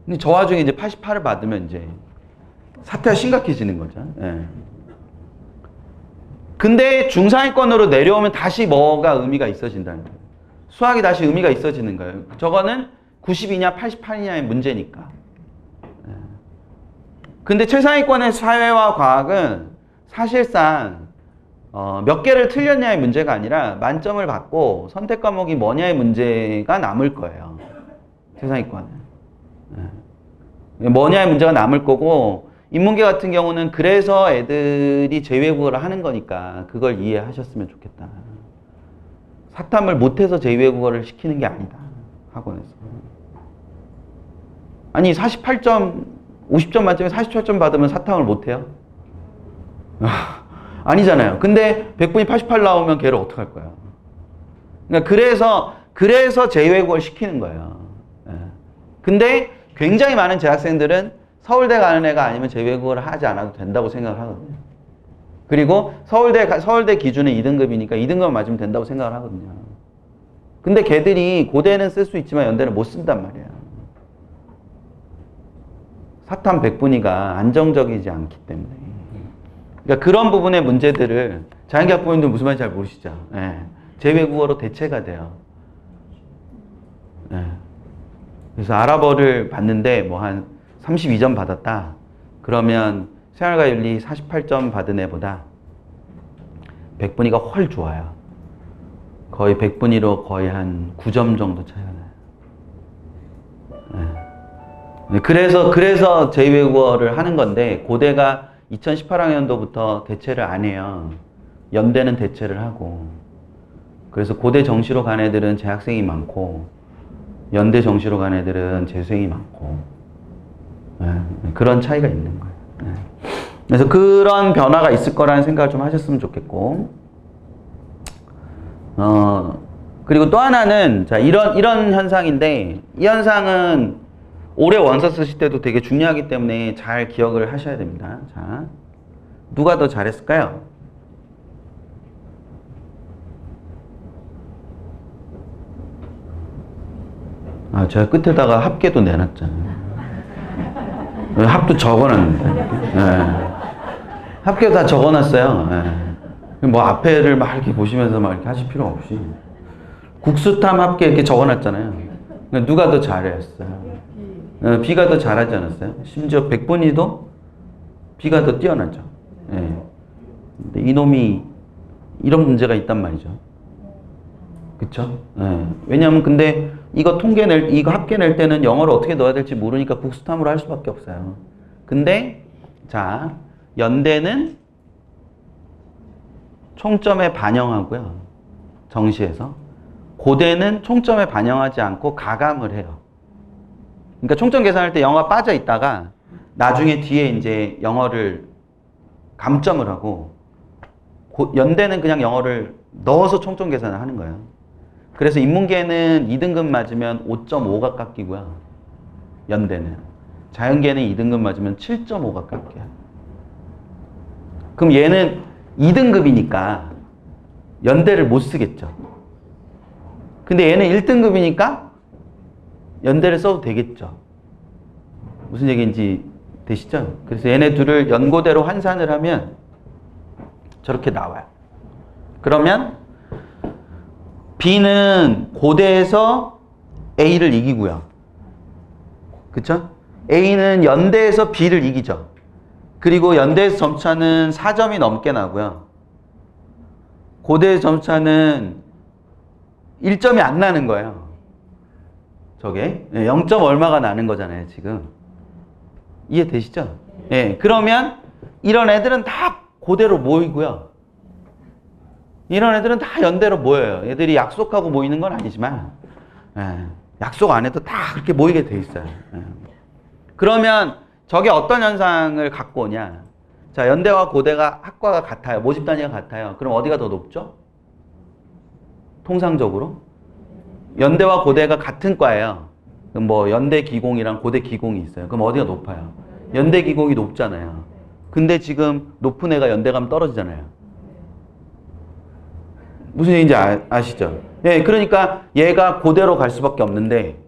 근데 저 와중에 이제 88을 받으면 이제 사태가 심각해지는 거죠. 예. 근데 중상위권으로 내려오면 다시 뭐가 의미가 있어진다는 거예요. 수학이 다시 의미가 있어지는 거예요. 저거는 92냐 88이냐의 문제니까. 예. 근데 최상위권의 사회와 과학은 사실상 몇 개를 틀렸냐의 문제가 아니라 만점을 받고 선택 과목이 뭐냐의 문제가 남을 거예요. 최상위권은. 예. 뭐냐의 문제가 남을 거고 인문계 같은 경우는 그래서 애들이 제2외국어를 하는 거니까 그걸 이해하셨으면 좋겠다. 사탐을 못해서 제2외국어를 시키는 게 아니다. 학원에서. 아니 48점 50점 만점에 48점 받으면 사탕을 못해요? 아니잖아요. 근데 100분이 88 나오면 걔를 어떡할 거야? 그러니까 그래서 재외국어를 시키는 거예요. 예. 근데 굉장히 많은 재학생들은 서울대 가는 애가 아니면 재외국어를 하지 않아도 된다고 생각을 하거든요. 그리고 서울대 기준은 2등급이니까 2등급 맞으면 된다고 생각을 하거든요. 근데 걔들이 고대는 쓸 수 있지만 연대는 못 쓴단 말이에요. 사탐 100분위가 안정적이지 않기 때문에. 그러니까 그런 부분의 문제들을 자연계학 부모님들 무슨 말인지 잘 모르시죠? 예. 재외국어로 대체가 돼요. 예. 그래서 아랍어를 봤는데 뭐 한 32점 받았다. 그러면 생활과 윤리 48점 받은 애보다 100분위가 훨 좋아요. 거의 100분위로 거의 한 9점 정도 차이가 나요. 예. 그래서 재외국어를 하는 건데 고대가 2018학년도부터 대체를 안 해요. 연대는 대체를 하고. 그래서 고대 정시로 간 애들은 재학생이 많고 연대 정시로 간 애들은 재수생이 많고 그런 차이가 있는 거예요. 그래서 그런 변화가 있을 거라는 생각을 좀 하셨으면 좋겠고 그리고 또 하나는 자 이런 현상인데 이 현상은 올해 원서 쓰실 때도 되게 중요하기 때문에 잘 기억을 하셔야 됩니다. 자, 누가 더 잘했을까요? 아, 제가 끝에다가 합계도 내놨잖아요. 합도 적어놨는데. 네. 합계도 다 적어놨어요. 네. 뭐 앞에를 막 이렇게 보시면서 막 이렇게 하실 필요 없이. 국수탐 합계 이렇게 적어놨잖아요. 누가 더 잘했어요? B가 더 잘하지 않았어요? 심지어 100분위도 B가 더 뛰어나죠. 네. 근데 이놈이 이런 문제가 있단 말이죠. 그쵸? 네. 왜냐면 근데 이거 이거 합계 낼 때는 영어를 어떻게 넣어야 될지 모르니까 국수탐으로 할 수밖에 없어요. 근데, 자, 연대는 총점에 반영하고요. 정시에서. 고대는 총점에 반영하지 않고 가감을 해요. 그러니까 총점 계산할 때 영어가 빠져 있다가 나중에 뒤에 이제 영어를 감점을 하고 연대는 그냥 영어를 넣어서 총점 계산을 하는 거예요. 그래서 인문계는 2등급 맞으면 5.5가 깎이고요. 연대는. 자연계는 2등급 맞으면 7.5가 깎여요. 그럼 얘는 2등급이니까 연대를 못 쓰겠죠. 근데 얘는 1등급이니까 연대를 써도 되겠죠. 무슨 얘기인지 되시죠? 그래서 얘네 둘을 연고대로 환산을 하면 저렇게 나와요. 그러면 B는 고대에서 A를 이기고요. 그쵸? A는 연대에서 B를 이기죠. 그리고 연대에서 점수차는 4점이 넘게 나고요. 고대에서 점수차는 1점이 안 나는 거예요. 저게 0점 얼마가 나는 거잖아요, 지금. 이해되시죠? 예. 그러면 이런 애들은 다 고대로 모이고요. 이런 애들은 다 연대로 모여요. 애들이 약속하고 모이는 건 아니지만 약속 안 해도 다 그렇게 모이게 돼 있어요. 그러면 저게 어떤 현상을 갖고 오냐? 자, 연대와 고대가 학과가 같아요. 모집 단위가 같아요. 그럼 어디가 더 높죠? 통상적으로 연대와 고대가 같은 과예요. 그럼 뭐 연대 기공이랑 고대 기공이 있어요. 그럼 어디가 높아요? 연대 기공이 높잖아요. 근데 지금 높은 애가 연대 가면 떨어지잖아요. 무슨 얘기인지 아시죠? 예, 그러니까 얘가 고대로 갈 수밖에 없는데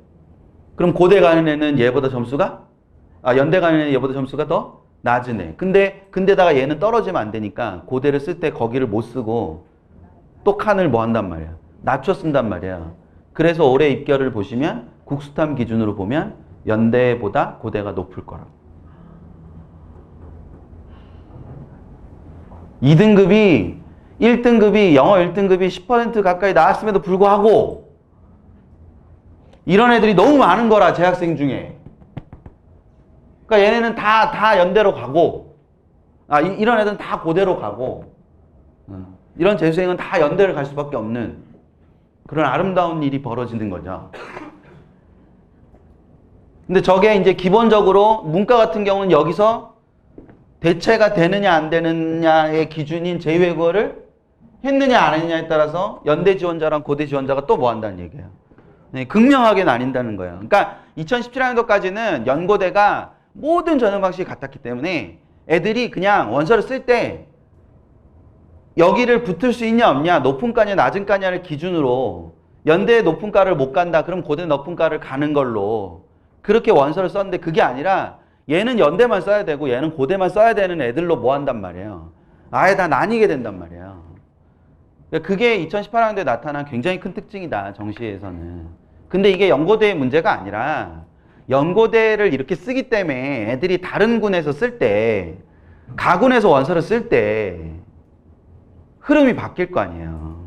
그럼 고대 가는 애는 얘보다 점수가 연대 가는 애는 얘보다 점수가 더 낮은 애. 근데다가 얘는 떨어지면 안 되니까 고대를 쓸 때 거기를 못 쓰고 또 칸을 뭐 한단 말이야. 낮춰 쓴단 말이야. 그래서 올해 입결을 보시면 국수탐 기준으로 보면 연대보다 고대가 높을 거라고. 1등급이 영어 1등급이 10% 가까이 나왔음에도 불구하고 이런 애들이 너무 많은 거라, 재학생 중에. 그러니까 얘네는 다 연대로 가고 이런 애들은 다 고대로 가고 이런 재수생은 다 연대를 갈 수밖에 없는 그런 아름다운 일이 벌어지는 거죠. 근데 저게 이제 기본적으로 문과 같은 경우는 여기서 대체가 되느냐 안 되느냐의 기준인 제2외국어를 했느냐 안 했느냐에 따라서 연대 지원자랑 고대 지원자가 또 뭐 한다는 얘기예요. 네, 극명하게 나뉜다는 거예요. 그러니까 2017학년도까지는 연고대가 모든 전형 방식이 같았기 때문에 애들이 그냥 원서를 쓸 때 여기를 붙을 수 있냐 없냐, 높은 과냐 낮은 과냐를 기준으로 연대에 높은 과를 못 간다. 그럼 고대 높은 과를 가는 걸로 그렇게 원서를 썼는데 그게 아니라 얘는 연대만 써야 되고 얘는 고대만 써야 되는 애들로 뭐 한단 말이에요. 아예 다 나뉘게 된단 말이에요. 그게 2018학년도에 나타난 굉장히 큰 특징이다. 정시에서는. 근데 이게 연고대의 문제가 아니라 연고대를 이렇게 쓰기 때문에 애들이 다른 군에서 쓸 때 가군에서 원서를 쓸 때 흐름이 바뀔 거 아니에요.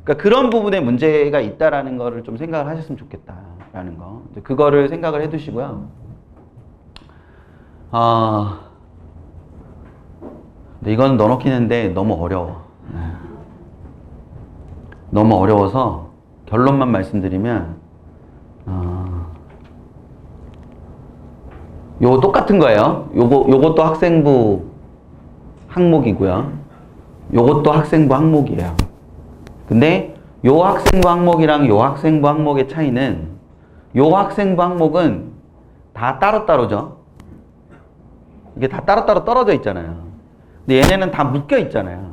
그러니까 그런 부분에 문제가 있다라는 거를 좀 생각을 하셨으면 좋겠다라는 거. 그거를 생각을 해 두시고요. 근데 이건 넣어놓긴 했는데 너무 어려워. 너무 어려워서 결론만 말씀드리면 요거 똑같은 거예요. 요것도 학생부 항목이고요. 요것도 학생부 항목이에요. 근데 요 학생부 항목이랑 요 학생부 항목의 차이는 요 학생부 항목은 다 따로따로죠. 이게 다 따로따로 떨어져 있잖아요. 근데 얘네는 다 묶여 있잖아요.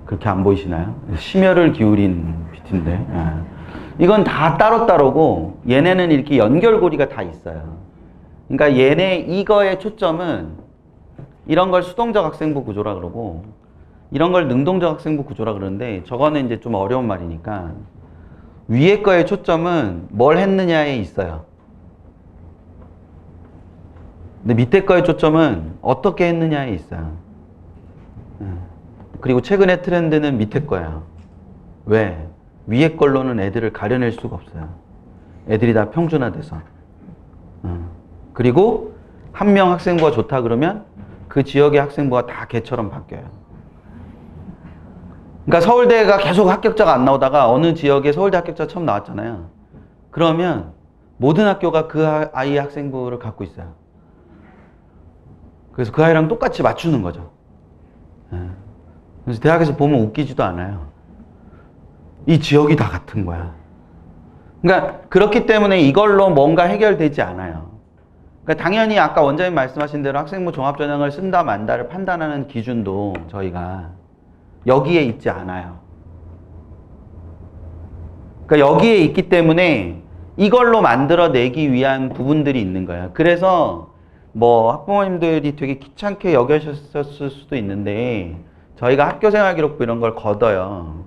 그렇게 안 보이시나요? 심혈을 기울인 비트인데. 이건 다 따로따로고 얘네는 이렇게 연결고리가 다 있어요. 그러니까 얘네 이거의 초점은 이런 걸 수동적 학생부 구조라 그러고 이런 걸 능동적 학생부 구조라 그러는데 저거는 이제 좀 어려운 말이니까 위에 거의 초점은 뭘 했느냐에 있어요. 근데 밑에 거의 초점은 어떻게 했느냐에 있어요. 그리고 최근의 트렌드는 밑에 거예요. 왜? 위에 걸로는 애들을 가려낼 수가 없어요. 애들이 다 평준화돼서. 그리고 한 명 학생부가 좋다 그러면 그 지역의 학생부가 다 걔처럼 바뀌어요. 그러니까 서울대가 계속 합격자가 안 나오다가 어느 지역에 서울대 합격자가 처음 나왔잖아요. 그러면 모든 학교가 그 아이의 학생부를 갖고 있어요. 그래서 그 아이랑 똑같이 맞추는 거죠. 그래서 대학에서 보면 웃기지도 않아요. 이 지역이 다 같은 거야. 그러니까 그렇기 때문에 이걸로 뭔가 해결되지 않아요. 그러니까 당연히 아까 원장님 말씀하신 대로 학생부 종합전형을 쓴다 만다를 판단하는 기준도 저희가 여기에 있지 않아요. 그러니까 여기에 있기 때문에 이걸로 만들어내기 위한 부분들이 있는 거예요. 그래서 뭐 학부모님들이 되게 귀찮게 여겨셨을 수도 있는데 저희가 학교생활기록부 이런 걸 걷어요.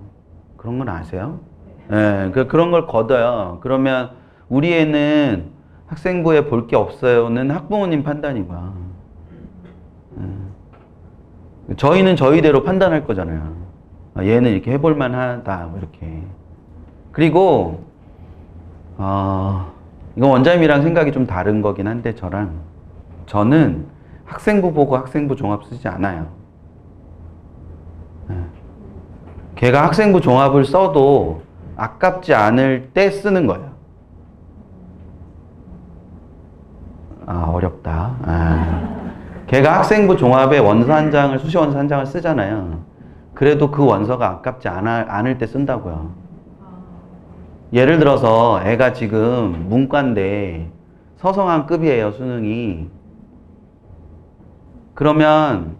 그런 건 아세요? 네, 그런 걸 걷어요. 그러면 우리 애는 학생부에 볼 게 없어요는 학부모님 판단이고요. 저희는 저희대로 판단할 거잖아요. 얘는 이렇게 해볼 만하다, 뭐 이렇게. 그리고 이건 원장님이랑 생각이 좀 다른 거긴 한데 저는 학생부 보고 학생부 종합 쓰지 않아요. 걔가 학생부 종합을 써도 아깝지 않을 때 쓰는 거예요. 어렵다. 걔가 학생부 종합에 원서 한 장을, 수시 원서 한 장을 쓰잖아요. 그래도 그 원서가 아깝지 않을 때 쓴다고요. 예를 들어서 애가 지금 문과인데 서성한급이에요, 수능이. 그러면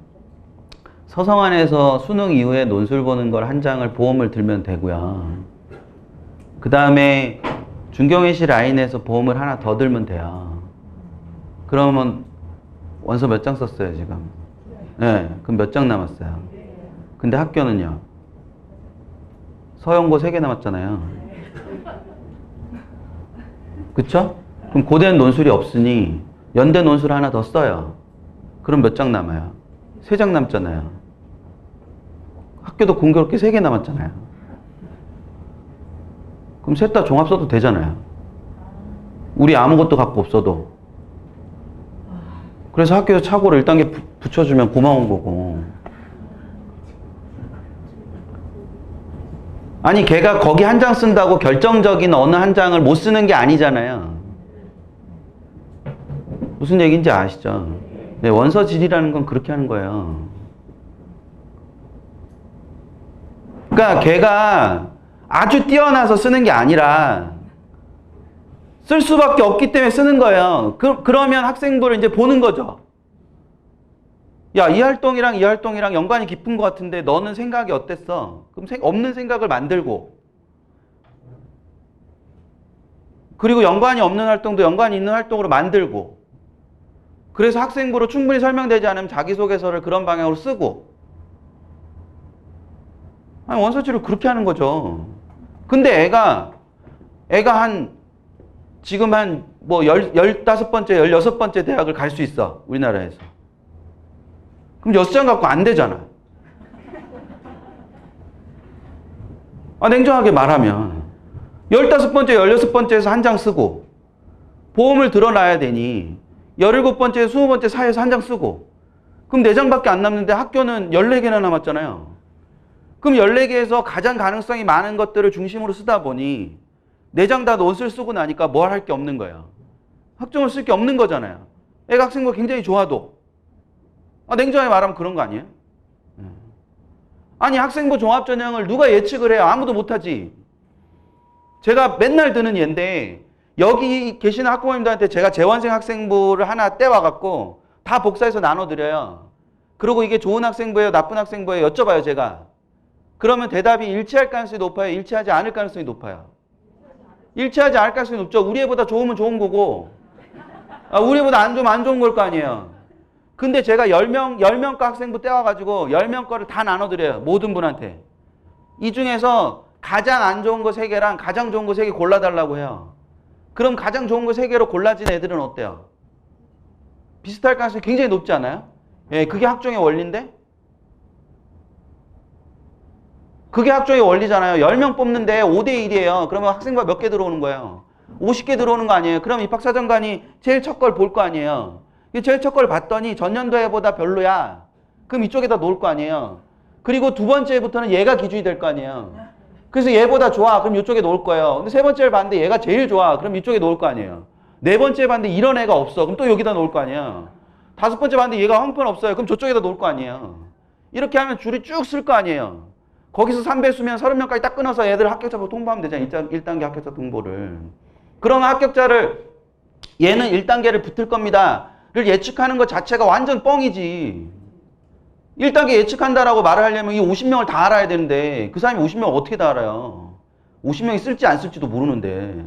서성한에서 수능 이후에 논술 보는 걸 한 장을 보험을 들면 되고요. 그 다음에 중경외시 라인에서 보험을 하나 더 들면 돼요. 그러면 원서 몇 장 썼어요, 지금? 네, 그럼 몇 장 남았어요? 근데 학교는요? 서영고 3개 남았잖아요. 그쵸? 그럼 고대는 논술이 없으니 연대 논술 하나 더 써요. 그럼 몇 장 남아요? 3장 남잖아요. 학교도 공교롭게 3개 남았잖아요. 그럼 셋 다 종합 써도 되잖아요. 우리 아무것도 갖고 없어도. 그래서 학교에서 착오를 1단계 붙여주면 고마운 거고. 아니 걔가 거기 한 장 쓴다고 결정적인 어느 한 장을 못 쓰는 게 아니잖아요. 무슨 얘기인지 아시죠? 네, 원서질이라는 건 그렇게 하는 거예요. 그러니까 걔가 아주 뛰어나서 쓰는 게 아니라 쓸 수밖에 없기 때문에 쓰는 거예요. 그러면 학생부를 이제 보는 거죠. 야, 이 활동이랑 이 활동이랑 연관이 깊은 것 같은데 너는 생각이 어땠어? 그럼 없는 생각을 만들고, 그리고 연관이 없는 활동도 연관이 있는 활동으로 만들고, 그래서 학생부로 충분히 설명되지 않으면 자기소개서를 그런 방향으로 쓰고, 아니, 원서치를 그렇게 하는 거죠. 근데 애가 지금 뭐 15번째, 16번째 대학을 갈 수 있어. 우리나라에서. 그럼 6장 갖고 안 되잖아. 냉정하게 말하면 15번째, 16번째에서 한 장 쓰고 보험을 드러나야 되니 17번째, 20번째 사이에서 한 장 쓰고, 그럼 4장밖에 안 남는데 학교는 14개나 남았잖아요. 그럼 14개에서 가장 가능성이 많은 것들을 중심으로 쓰다 보니 4장 다 논술 쓰고 나니까 뭘 할 게 없는 거예요. 학점을 쓸 게 없는 거잖아요. 애가 학생부가 굉장히 좋아도. 냉정하게 말하면 그런 거 아니에요? 아니, 학생부 종합전형을 누가 예측을 해요? 아무도 못하지. 제가 맨날 드는 예인데, 여기 계시는 학부모님들한테 제가 재원생 학생부를 하나 떼와갖고 다 복사해서 나눠드려요. 그리고 이게 좋은 학생부예요, 나쁜 학생부예요 여쭤봐요, 제가. 그러면 대답이 일치할 가능성이 높아요, 일치하지 않을 가능성이 높아요? 일치하지 않을 가능성이 높죠. 우리 애보다 좋으면 좋은 거고, 우리 애보다 안 좋으면 안 좋은 걸 거 아니에요. 근데 제가 10명 거 학생부 떼와가지고 10명 거를 다 나눠드려요. 모든 분한테. 이 중에서 가장 안 좋은 거 3개랑 가장 좋은 거 3개 골라달라고 해요. 그럼 가장 좋은 거 3개로 골라진 애들은 어때요? 비슷할 가능성이 굉장히 높지 않아요? 예, 그게 학종의 원리인데? 그게 학종의 원리잖아요. 10명 뽑는데 5대1이에요. 그러면 학생부가 몇 개 들어오는 거예요? 50개 들어오는 거 아니에요? 그럼 입학사정관이 제일 첫 걸 볼 거 아니에요? 제일 첫 걸 봤더니 전년도 해보다 별로야. 그럼 이쪽에다 놓을 거 아니에요? 그리고 두 번째부터는 얘가 기준이 될 거 아니에요? 그래서 얘보다 좋아. 그럼 이쪽에 놓을 거예요. 근데 세 번째를 봤는데 얘가 제일 좋아. 그럼 이쪽에 놓을 거 아니에요? 네 번째 봤는데 이런 애가 없어. 그럼 또 여기다 놓을 거 아니에요? 다섯 번째 봤는데 얘가 형편없어요. 그럼 저쪽에다 놓을 거 아니에요? 이렇게 하면 줄이 쭉 쓸 거 아니에요? 거기서 3배수면 30명까지 딱 끊어서 애들 합격자로 통보하면 되잖아요. 1단계 합격자 통보를. 그러면 합격자를 얘는 1단계를 붙을 겁니다 를 예측하는 것 자체가 완전 뻥이지. 1단계 예측한다라고 말을 하려면 이 50명을 다 알아야 되는데 그 사람이 50명을 어떻게 다 알아요? 50명이 쓸지 안 쓸지도 모르는데.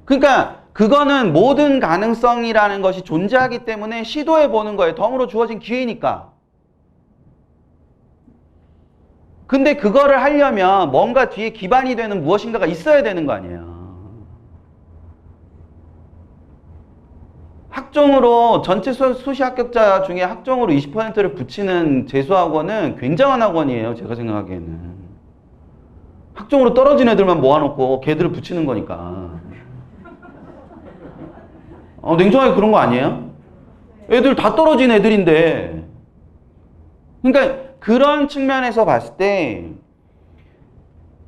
그러니까 그거는 모든 가능성이라는 것이 존재하기 때문에 시도해 보는 거예요. 덤으로 주어진 기회니까. 근데 그거를 하려면 뭔가 뒤에 기반이 되는 무엇인가가 있어야 되는 거 아니에요. 학종으로 전체 수시 합격자 중에 학종으로 20%를 붙이는 재수학원은 굉장한 학원이에요. 제가 생각하기에는. 학종으로 떨어진 애들만 모아놓고 걔들을 붙이는 거니까. 냉정하게 그런 거 아니에요? 애들 다 떨어진 애들인데. 그러니까 그런 측면에서 봤을 때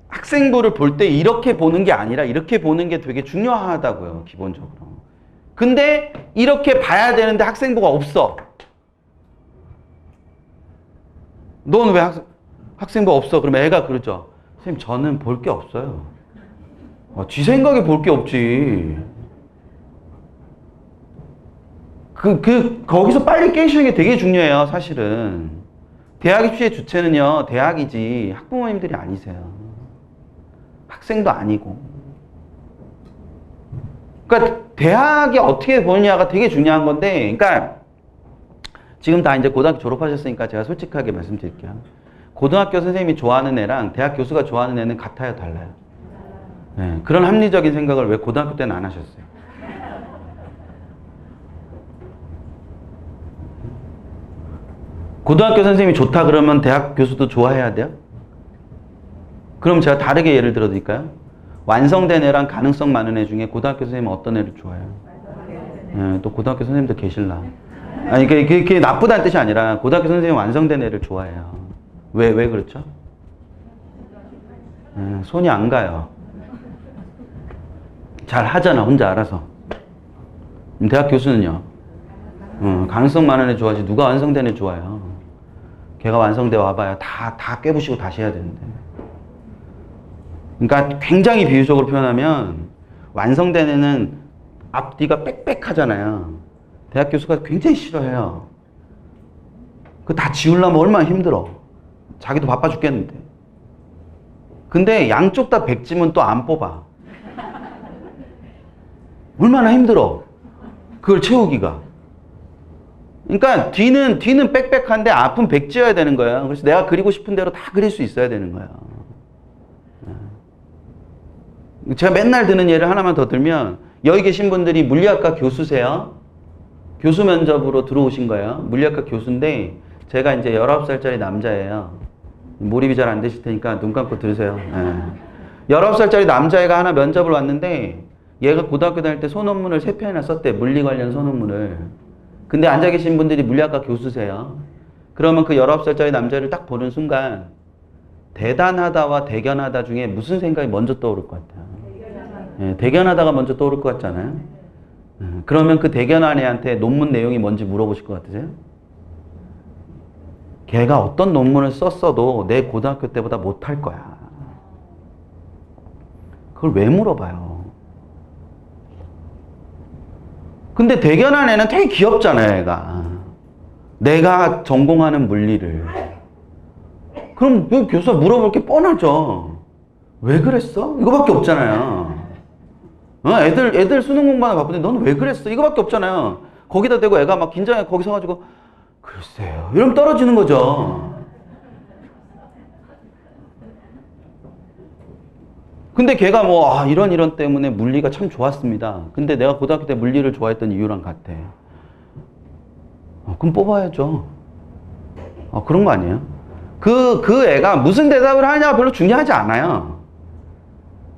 학생부를 볼 때 이렇게 보는 게 아니라 이렇게 보는 게 되게 중요하다고요. 기본적으로. 근데 이렇게 봐야 되는데 학생부가 없어. 넌 왜 학생부 없어? 그러면 애가 그러죠. 선생님, 저는 볼 게 없어요. 지 생각에 볼 게 없지. 거기서 빨리 깨시는 게 되게 중요해요, 사실은. 대학 입시의 주체는요, 대학이지 학부모님들이 아니세요. 학생도 아니고. 그러니까 대학이 어떻게 보느냐가 되게 중요한 건데, 그러니까 지금 다 이제 고등학교 졸업하셨으니까 제가 솔직하게 말씀드릴게요. 고등학교 선생님이 좋아하는 애랑 대학 교수가 좋아하는 애는 같아요, 달라요? 네, 그런 합리적인 생각을 왜 고등학교 때는 안 하셨어요? 고등학교 선생님이 좋다 그러면 대학 교수도 좋아해야 돼요? 그럼 제가 다르게 예를 들어 드릴까요? 완성된 애랑 가능성 많은 애 중에 고등학교 선생님은 어떤 애를 좋아해요? 네, 또 고등학교 선생님도 계실라. 아니, 그게 나쁘다는 뜻이 아니라 고등학교 선생님은 완성된 애를 좋아해요. 왜 그렇죠? 손이 안 가요. 잘 하잖아, 혼자 알아서. 대학 교수는요? 가능성 많은 애 좋아하지. 누가 완성된 애 좋아요? 걔가 완성돼 와봐야 다 깨부시고 다시 해야 되는데. 그러니까 굉장히 비유적으로 표현하면 완성된 애는 앞뒤가 빽빽하잖아요. 대학 교수가 굉장히 싫어해요. 그거 다 지우려면 얼마나 힘들어. 자기도 바빠 죽겠는데. 근데 양쪽 다 100지면 또 안 뽑아. 얼마나 힘들어. 그걸 채우기가. 그러니까 뒤는 빽빽한데 앞은 100 지어야 되는 거야. 그래서 내가 그리고 싶은 대로 다 그릴 수 있어야 되는 거야. 제가 맨날 드는 예를 하나만 더 들면, 여기 계신 분들이 물리학과 교수세요. 교수 면접으로 들어오신 거예요. 물리학과 교수인데 제가 이제 19살짜리 남자예요. 몰입이 잘 안 되실 테니까 눈 감고 들으세요. 19살짜리 남자애가 하나 면접을 왔는데 얘가 고등학교 다닐 때 소논문을 3편이나 썼대. 물리 관련 소논문을. 근데 앉아 계신 분들이 물리학과 교수세요. 그러면 그 19살짜리 남자를 딱 보는 순간 대단하다와 대견하다 중에 무슨 생각이 먼저 떠오를 것 같아요? 대견하다가 먼저 떠오를 것 같잖아요. 그러면 그 대견한 애한테 논문 내용이 뭔지 물어보실 것 같으세요? 걔가 어떤 논문을 썼어도 내 고등학교 때보다 못할 거야. 그걸 왜 물어봐요? 근데 대견한 애는 되게 귀엽잖아요, 애가. 내가 전공하는 물리를. 그럼 그 교수가 물어볼 게 뻔하죠. 왜 그랬어? 이거밖에 없잖아요. 애들 수능 공부하나 바쁜데 너는 왜 그랬어? 이거밖에 없잖아요. 거기다 대고 애가 막 긴장해 거기 서가지고 글쎄요. 이러면 떨어지는 거죠. 근데 걔가 뭐 이런 때문에 물리가 참 좋았습니다. 근데 내가 고등학교 때 물리를 좋아했던 이유랑 같아. 그럼 뽑아야죠. 그런 거 아니에요? 그 애가 무슨 대답을 하냐가 별로 중요하지 않아요.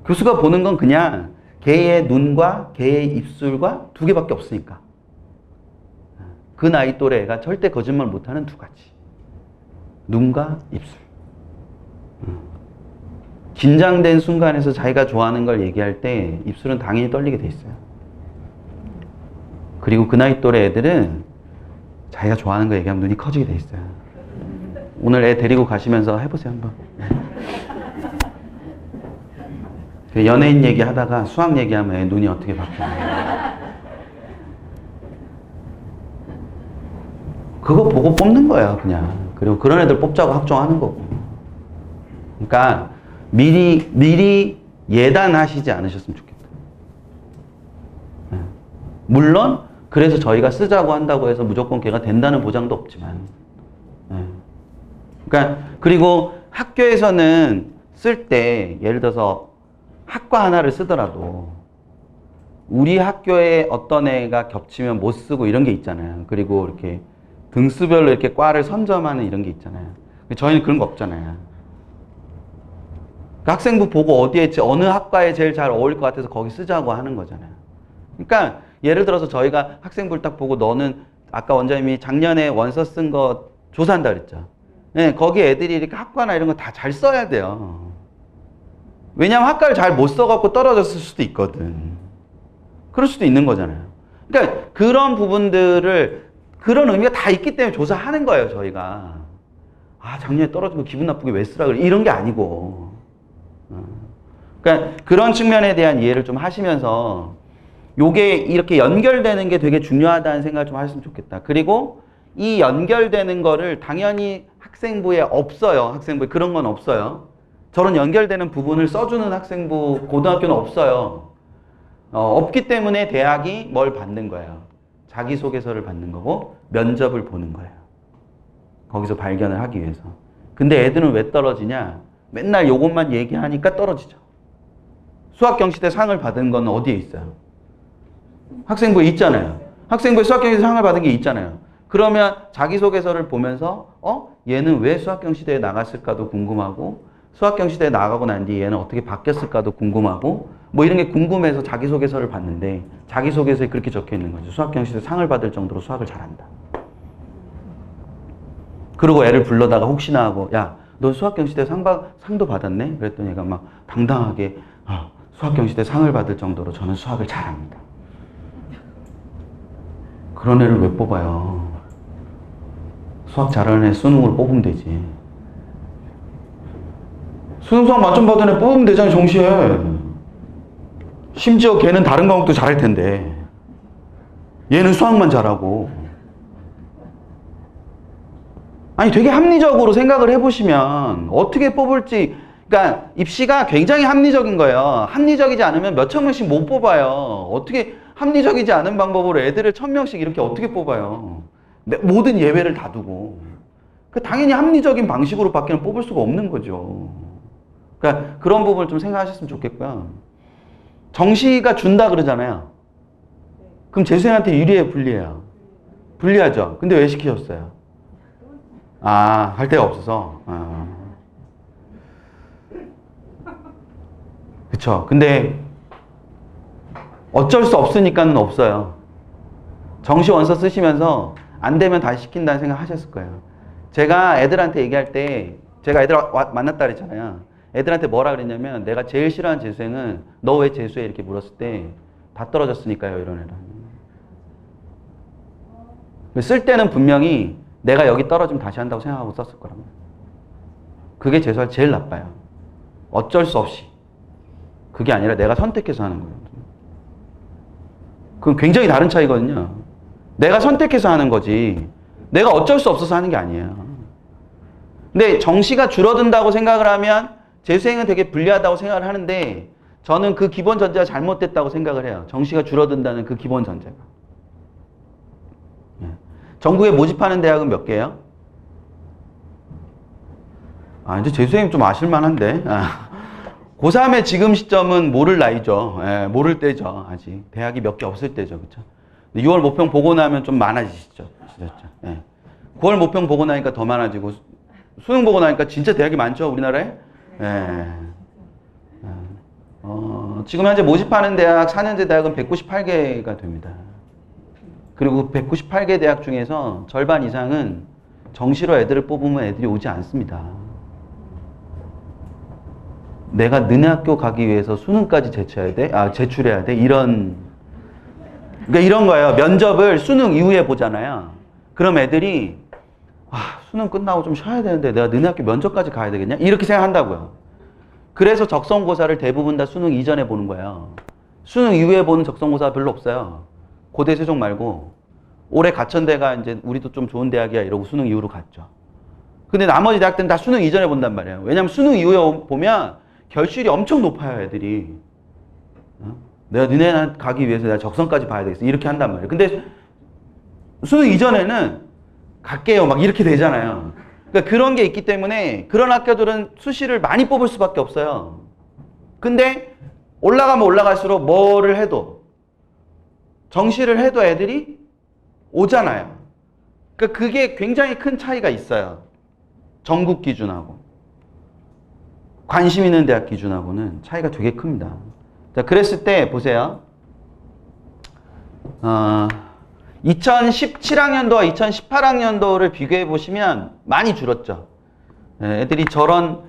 교수가 보는 건 그냥 걔의 눈과 걔의 입술과 2개밖에 없으니까. 그 나이 또래 애가 절대 거짓말 못하는 2가지. 눈과 입술. 긴장된 순간에서 자기가 좋아하는 걸 얘기할 때 입술은 당연히 떨리게 돼 있어요. 그리고 그 나이 또래 애들은 자기가 좋아하는 거 얘기하면 눈이 커지게 돼 있어요. 오늘 애 데리고 가시면서 해보세요, 한번. 연예인 얘기하다가 수학 얘기하면 애 눈이 어떻게 바뀌어요? 그거 보고 뽑는 거예요, 그냥. 그리고 그런 애들 뽑자고 확정하는 거고. 그러니까 미리 예단하시지 않으셨으면 좋겠다. 물론 그래서 저희가 쓰자고 한다고 해서 무조건 걔가 된다는 보장도 없지만. 그러니까 그리고 학교에서는 쓸 때 예를 들어서 학과 하나를 쓰더라도 우리 학교에 어떤 애가 겹치면 못 쓰고 이런 게 있잖아요. 그리고 이렇게 등수별로 이렇게 과를 선점하는 이런 게 있잖아요. 저희는 그런 거 없잖아요. 그 학생부 보고 어느 학과에 제일 잘 어울릴 것 같아서 거기 쓰자고 하는 거잖아요. 그러니까 예를 들어서 저희가 학생부를 딱 보고 너는 아까 원장님이 작년에 원서 쓴 거 조사한다 그랬죠. 네, 거기 애들이 이렇게 학과나 이런 거 다 잘 써야 돼요. 왜냐하면 학과를 잘 못 써갖고 떨어졌을 수도 있거든. 그럴 수도 있는 거잖아요. 그러니까 그런 부분들을 그런 의미가 다 있기 때문에 조사하는 거예요, 저희가. 작년에 떨어진 거 기분 나쁘게 왜 쓰라 그래? 이런 게 아니고. 그러니까 그런 측면에 대한 이해를 좀 하시면서 요게 이렇게 연결되는 게 되게 중요하다는 생각을 좀 하셨으면 좋겠다. 그리고 이 연결되는 거를 당연히 학생부에 없어요. 학생부에 그런 건 없어요. 저런 연결되는 부분을 써주는 학생부 고등학교는 없어요. 없기 때문에 대학이 뭘 받는 거예요. 자기소개서를 받는 거고 면접을 보는 거예요. 거기서 발견을 하기 위해서. 근데 애들은 왜 떨어지냐? 맨날 요것만 얘기하니까 떨어지죠. 수학경시대 상을 받은 건 어디에 있어요? 학생부에 있잖아요. 학생부에 수학경시대 상을 받은 게 있잖아요. 그러면 자기소개서를 보면서 얘는 왜 수학경시대에 나갔을까도 궁금하고 수학경시대에 나가고 난 뒤에 얘는 어떻게 바뀌었을까도 궁금하고 뭐 이런 게 궁금해서 자기소개서를 봤는데 자기소개서에 그렇게 적혀 있는 거죠. 수학경시대 상을 받을 정도로 수학을 잘한다. 그리고 애를 불러다가 혹시나 하고 야, 너 수학경시대 상도 받았네? 그랬더니 얘가 막 당당하게 수학경시대 상을 받을 정도로 저는 수학을 잘합니다. 그런 애를 왜 뽑아요? 수학 잘하는 애 수능으로 뽑으면 되지. 수능 수학 만점 받은 애 뽑으면 되잖아, 정시에. 심지어 걔는 다른 과목도 잘할 텐데 얘는 수학만 잘하고. 아니 되게 합리적으로 생각을 해보시면 어떻게 뽑을지, 그러니까 입시가 굉장히 합리적인 거예요. 합리적이지 않으면 몇 천 명씩 못 뽑아요. 어떻게 합리적이지 않은 방법으로 애들을 1000명씩 이렇게 어떻게 뽑아요? 모든 예외를 다 두고. 당연히 합리적인 방식으로 밖에는 뽑을 수가 없는 거죠. 그러니까 그런 부분을 좀 생각하셨으면 좋겠고요. 정시가 준다 그러잖아요. 그럼 재수생한테 유리해요, 불리해요? 불리하죠. 근데 왜 시키셨어요? 할 데가 없어서. 그쵸. 근데 어쩔 수 없으니까는 없어요. 정시 원서 쓰시면서 안 되면 다시 시킨다는 생각 하셨을 거예요. 제가 애들한테 얘기할 때, 제가 애들 만났다 그랬잖아요. 애들한테 뭐라 그랬냐면, 내가 제일 싫어하는 재수생은 너 왜 재수해? 이렇게 물었을 때 다 떨어졌으니까요, 이런 애랑. 쓸 때는 분명히 내가 여기 떨어지면 다시 한다고 생각하고 썼을 거라고. 그게 재수할 제일 나빠요. 어쩔 수 없이. 그게 아니라 내가 선택해서 하는 거예요. 그건 굉장히 다른 차이거든요. 내가 선택해서 하는 거지 내가 어쩔 수 없어서 하는 게 아니에요. 근데 정시가 줄어든다고 생각을 하면 재수생은 되게 불리하다고 생각을 하는데, 저는 그 기본 전제가 잘못됐다고 생각을 해요. 정시가 줄어든다는 그 기본 전제가. 전국에 모집하는 대학은 몇 개예요? 이제 재수생님 좀 아실만한데. 고3의 지금 시점은 모를 나이죠. 모를 때죠. 아직 대학이 몇 개 없을 때죠. 그렇죠? 6월 모평 보고 나면 좀 많아지시죠. 진짜. 9월 모평 보고 나니까 더 많아지고, 수능 보고 나니까 진짜 대학이 많죠, 우리나라에. 지금 현재 모집하는 대학, 4년제 대학은 198개가 됩니다. 그리고 198개 대학 중에서 절반 이상은 정시로 애들을 뽑으면 애들이 오지 않습니다. 내가 너네 학교 가기 위해서 수능까지 제출해야 돼? 그러니까 이런 거예요. 면접을 수능 이후에 보잖아요. 그럼 애들이 수능 끝나고 좀 쉬어야 되는데 내가 너네 학교 면접까지 가야 되겠냐? 이렇게 생각한다고요. 그래서 적성고사를 대부분 다 수능 이전에 보는 거예요. 수능 이후에 보는 적성고사가 별로 없어요. 고대 세종 말고. 올해 가천대가 이제 우리도 좀 좋은 대학이야 이러고 수능 이후로 갔죠. 근데 나머지 대학들은 다 수능 이전에 본단 말이에요. 왜냐면 수능 이후에 보면 결실이 엄청 높아요, 애들이. 내가 너네 가기 위해서 내가 적성까지 봐야 되겠어. 이렇게 한단 말이에요. 근데 수능 이전에는 갈게요. 막 이렇게 되잖아요. 그러니까 그런 게 있기 때문에 그런 학교들은 수시를 많이 뽑을 수밖에 없어요. 근데 올라가면 올라갈수록 뭐를 해도, 정시를 해도 애들이 오잖아요. 그러니까 그게 굉장히 큰 차이가 있어요. 전국 기준하고. 관심 있는 대학 기준하고는 차이가 되게 큽니다. 자, 그랬을 때 보세요. 2017학년도와 2018학년도를 비교해 보시면 많이 줄었죠. 애들이 저런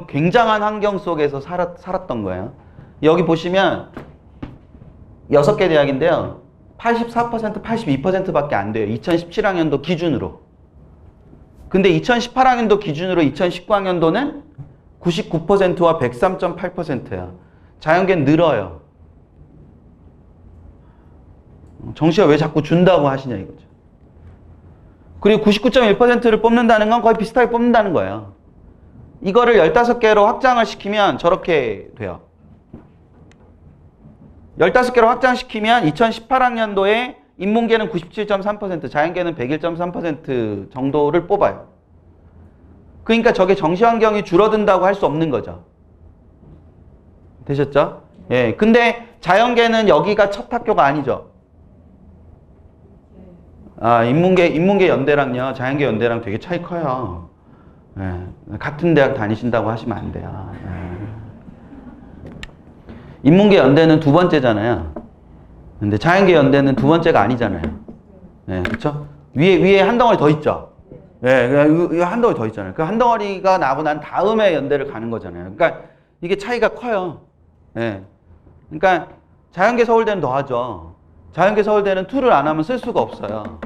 굉장한 환경 속에서 살았던 거예요. 여기 보시면 6개 대학인데요. 84%, 82%밖에 안 돼요. 2017학년도 기준으로. 근데 2018학년도 기준으로 2019학년도는 99%와 103.8%예요. 자연계는 늘어요. 정시가 왜 자꾸 준다고 하시냐 이거죠. 그리고 99.1%를 뽑는다는 건 거의 비슷하게 뽑는다는 거예요. 이거를 15개로 확장을 시키면 저렇게 돼요. 15개로 확장시키면 2018학년도에 인문계는 97.3%, 자연계는 101.3% 정도를 뽑아요. 그러니까 저게 정시 환경이 줄어든다고 할 수 없는 거죠. 되셨죠? 예. 근데 자연계는 여기가 첫 학교가 아니죠. 인문계 연대랑요, 자연계 연대랑 되게 차이 커요. 예. 같은 대학 다니신다고 하시면 안 돼요. 예. 인문계 연대는 두 번째잖아요. 근데 자연계 연대는 두 번째가 아니잖아요. 예, 그쵸? 위에 한 덩어리 더 있죠? 예, 이거 한 덩어리 더 있잖아요. 그 한 덩어리가 나고 난 다음에 연대를 가는 거잖아요. 그러니까 이게 차이가 커요. 예. 그러니까 자연계 서울대는 더 하죠. 자연계 서울대는 투를 안 하면 쓸 수가 없어요.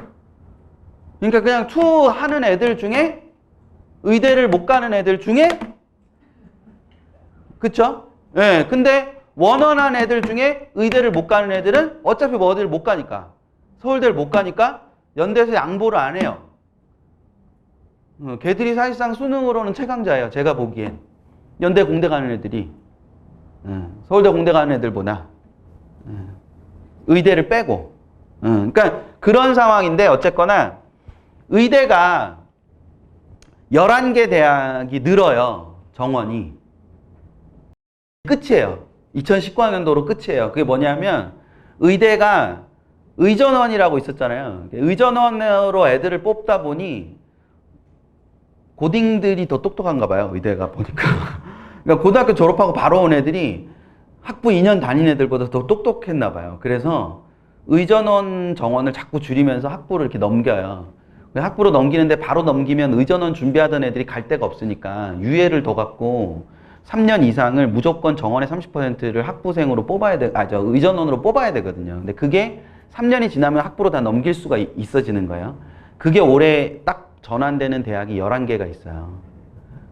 그러니까 그냥 투 하는 애들 중에 의대를 못 가는 애들 중에 그쵸? 예. 근데 원원한 애들 중에 의대를 못 가는 애들은 어차피 뭐 어디를 못 가니까 서울대를 못 가니까 연대에서 양보를 안 해요. 걔들이 사실상 수능으로는 최강자예요. 제가 보기엔. 연대 공대 가는 애들이. 서울대 공대 가는 애들보다. 의대를 빼고. 그러니까 그런 상황인데 어쨌거나 의대가 11개 대학이 늘어요. 정원이. 끝이에요. 2019학년도로 끝이에요. 그게 뭐냐면 의대가 의전원이라고 있었잖아요. 의전원으로 애들을 뽑다 보니 고딩들이 더 똑똑한가 봐요. 의대가 보니까. 그러니까 고등학교 졸업하고 바로 온 애들이 학부 2년 다닌 애들보다 더 똑똑했나 봐요. 그래서 의전원 정원을 자꾸 줄이면서 학부를 이렇게 넘겨요. 학부로 넘기는데 바로 넘기면 의전원 준비하던 애들이 갈 데가 없으니까 유예를 더 갖고 3년 이상을 무조건 정원의 30%를 학부생으로 뽑아야 의전원으로 뽑아야 되거든요. 근데 그게 3년이 지나면 학부로 다 넘길 수가 있어지는 거예요. 그게 올해 딱 전환되는 대학이 11개가 있어요.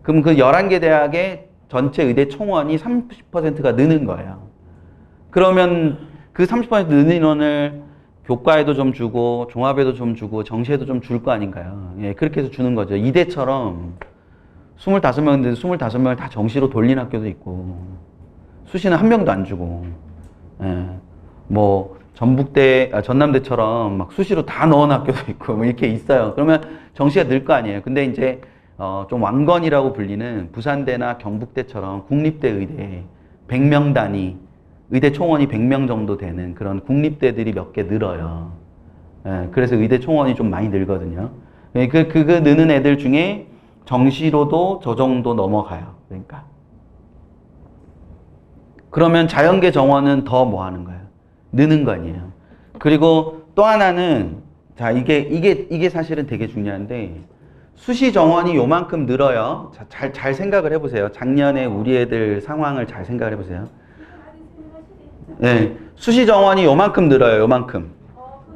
그럼 그 11개 대학의 전체 의대 총원이 30%가 느는 거예요. 그러면 그 30% 느는 인원을 교과에도 좀 주고 종합에도 좀 주고 정시에도 좀 줄 거 아닌가요? 예, 그렇게 해서 주는 거죠. 이대처럼 25명인데 25명을 다 정시로 돌린 학교도 있고 수시는 한 명도 안 주고 예, 뭐 전남대처럼 막 수시로 다 넣은 학교도 있고 뭐 이렇게 있어요. 그러면 정시가 늘 거 아니에요. 근데 이제 좀 왕건이라고 불리는 부산대나 경북대처럼 국립대 의대 100명 단위 의대 총원이 100명 정도 되는 그런 국립대들이 몇 개 늘어요. 예, 그래서 의대 총원이 좀 많이 늘거든요. 예, 그 느는 애들 중에 정시로도 저 정도 넘어가요. 그러니까. 그러면 자연계 정원은 더 뭐 하는 거예요? 느는 거 아니에요. 그리고 또 하나는, 자, 이게 사실은 되게 중요한데, 수시 정원이 요만큼 늘어요. 자, 잘 생각을 해보세요. 작년에 우리 애들 상황을 잘 생각을 해보세요. 네. 수시 정원이 요만큼 늘어요. 요만큼.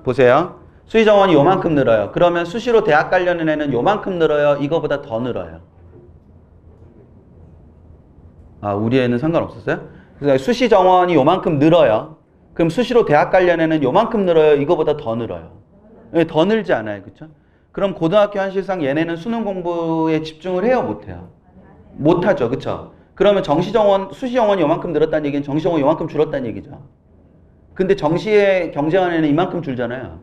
보세요. 수시 정원이 요만큼 늘어요. 그러면 수시로 대학 가려는 애는 요만큼 늘어요? 이거보다 더 늘어요? 아, 우리 애는 상관없었어요? 그래서 수시 정원이 요만큼 늘어요. 그럼 수시로 대학 가려는 애는 요만큼 늘어요? 이거보다 더 늘어요? 네, 더 늘지 않아요. 그쵸? 그럼 고등학교 현실상 얘네는 수능 공부에 집중을 해요? 못해요? 못하죠. 그쵸? 그러면 정시 정원, 수시 정원이 요만큼 늘었다는 얘기는 정시 정원이 요만큼 줄었다는 얘기죠. 근데 정시에 경쟁하는 애는 이만큼 줄잖아요.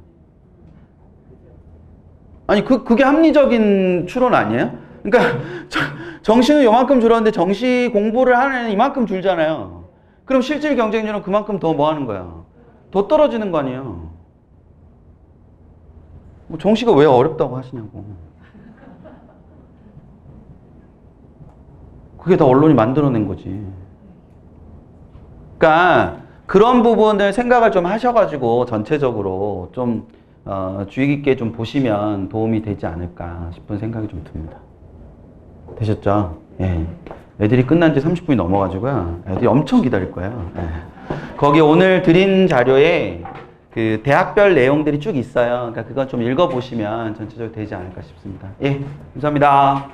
아니 그게 합리적인 추론 아니에요? 그러니까 정시는 요만큼 줄었는데 정시 공부를 하는 애는 이만큼 줄잖아요. 그럼 실질 경쟁률은 그만큼 더 뭐 하는 거야? 더 떨어지는 거 아니에요? 뭐 정시가 왜 어렵다고 하시냐고. 그게 다 언론이 만들어낸 거지. 그러니까 그런 부분을 생각을 좀 하셔가지고 전체적으로 좀 주의 깊게 좀 보시면 도움이 되지 않을까 싶은 생각이 좀 듭니다. 되셨죠? 예. 애들이 끝난 지 30분이 넘어가지고요. 애들이 엄청 기다릴 거예요. 예. 거기 오늘 드린 자료에 그 대학별 내용들이 쭉 있어요. 그러니까 그건 좀 읽어보시면 전체적으로 되지 않을까 싶습니다. 예. 감사합니다.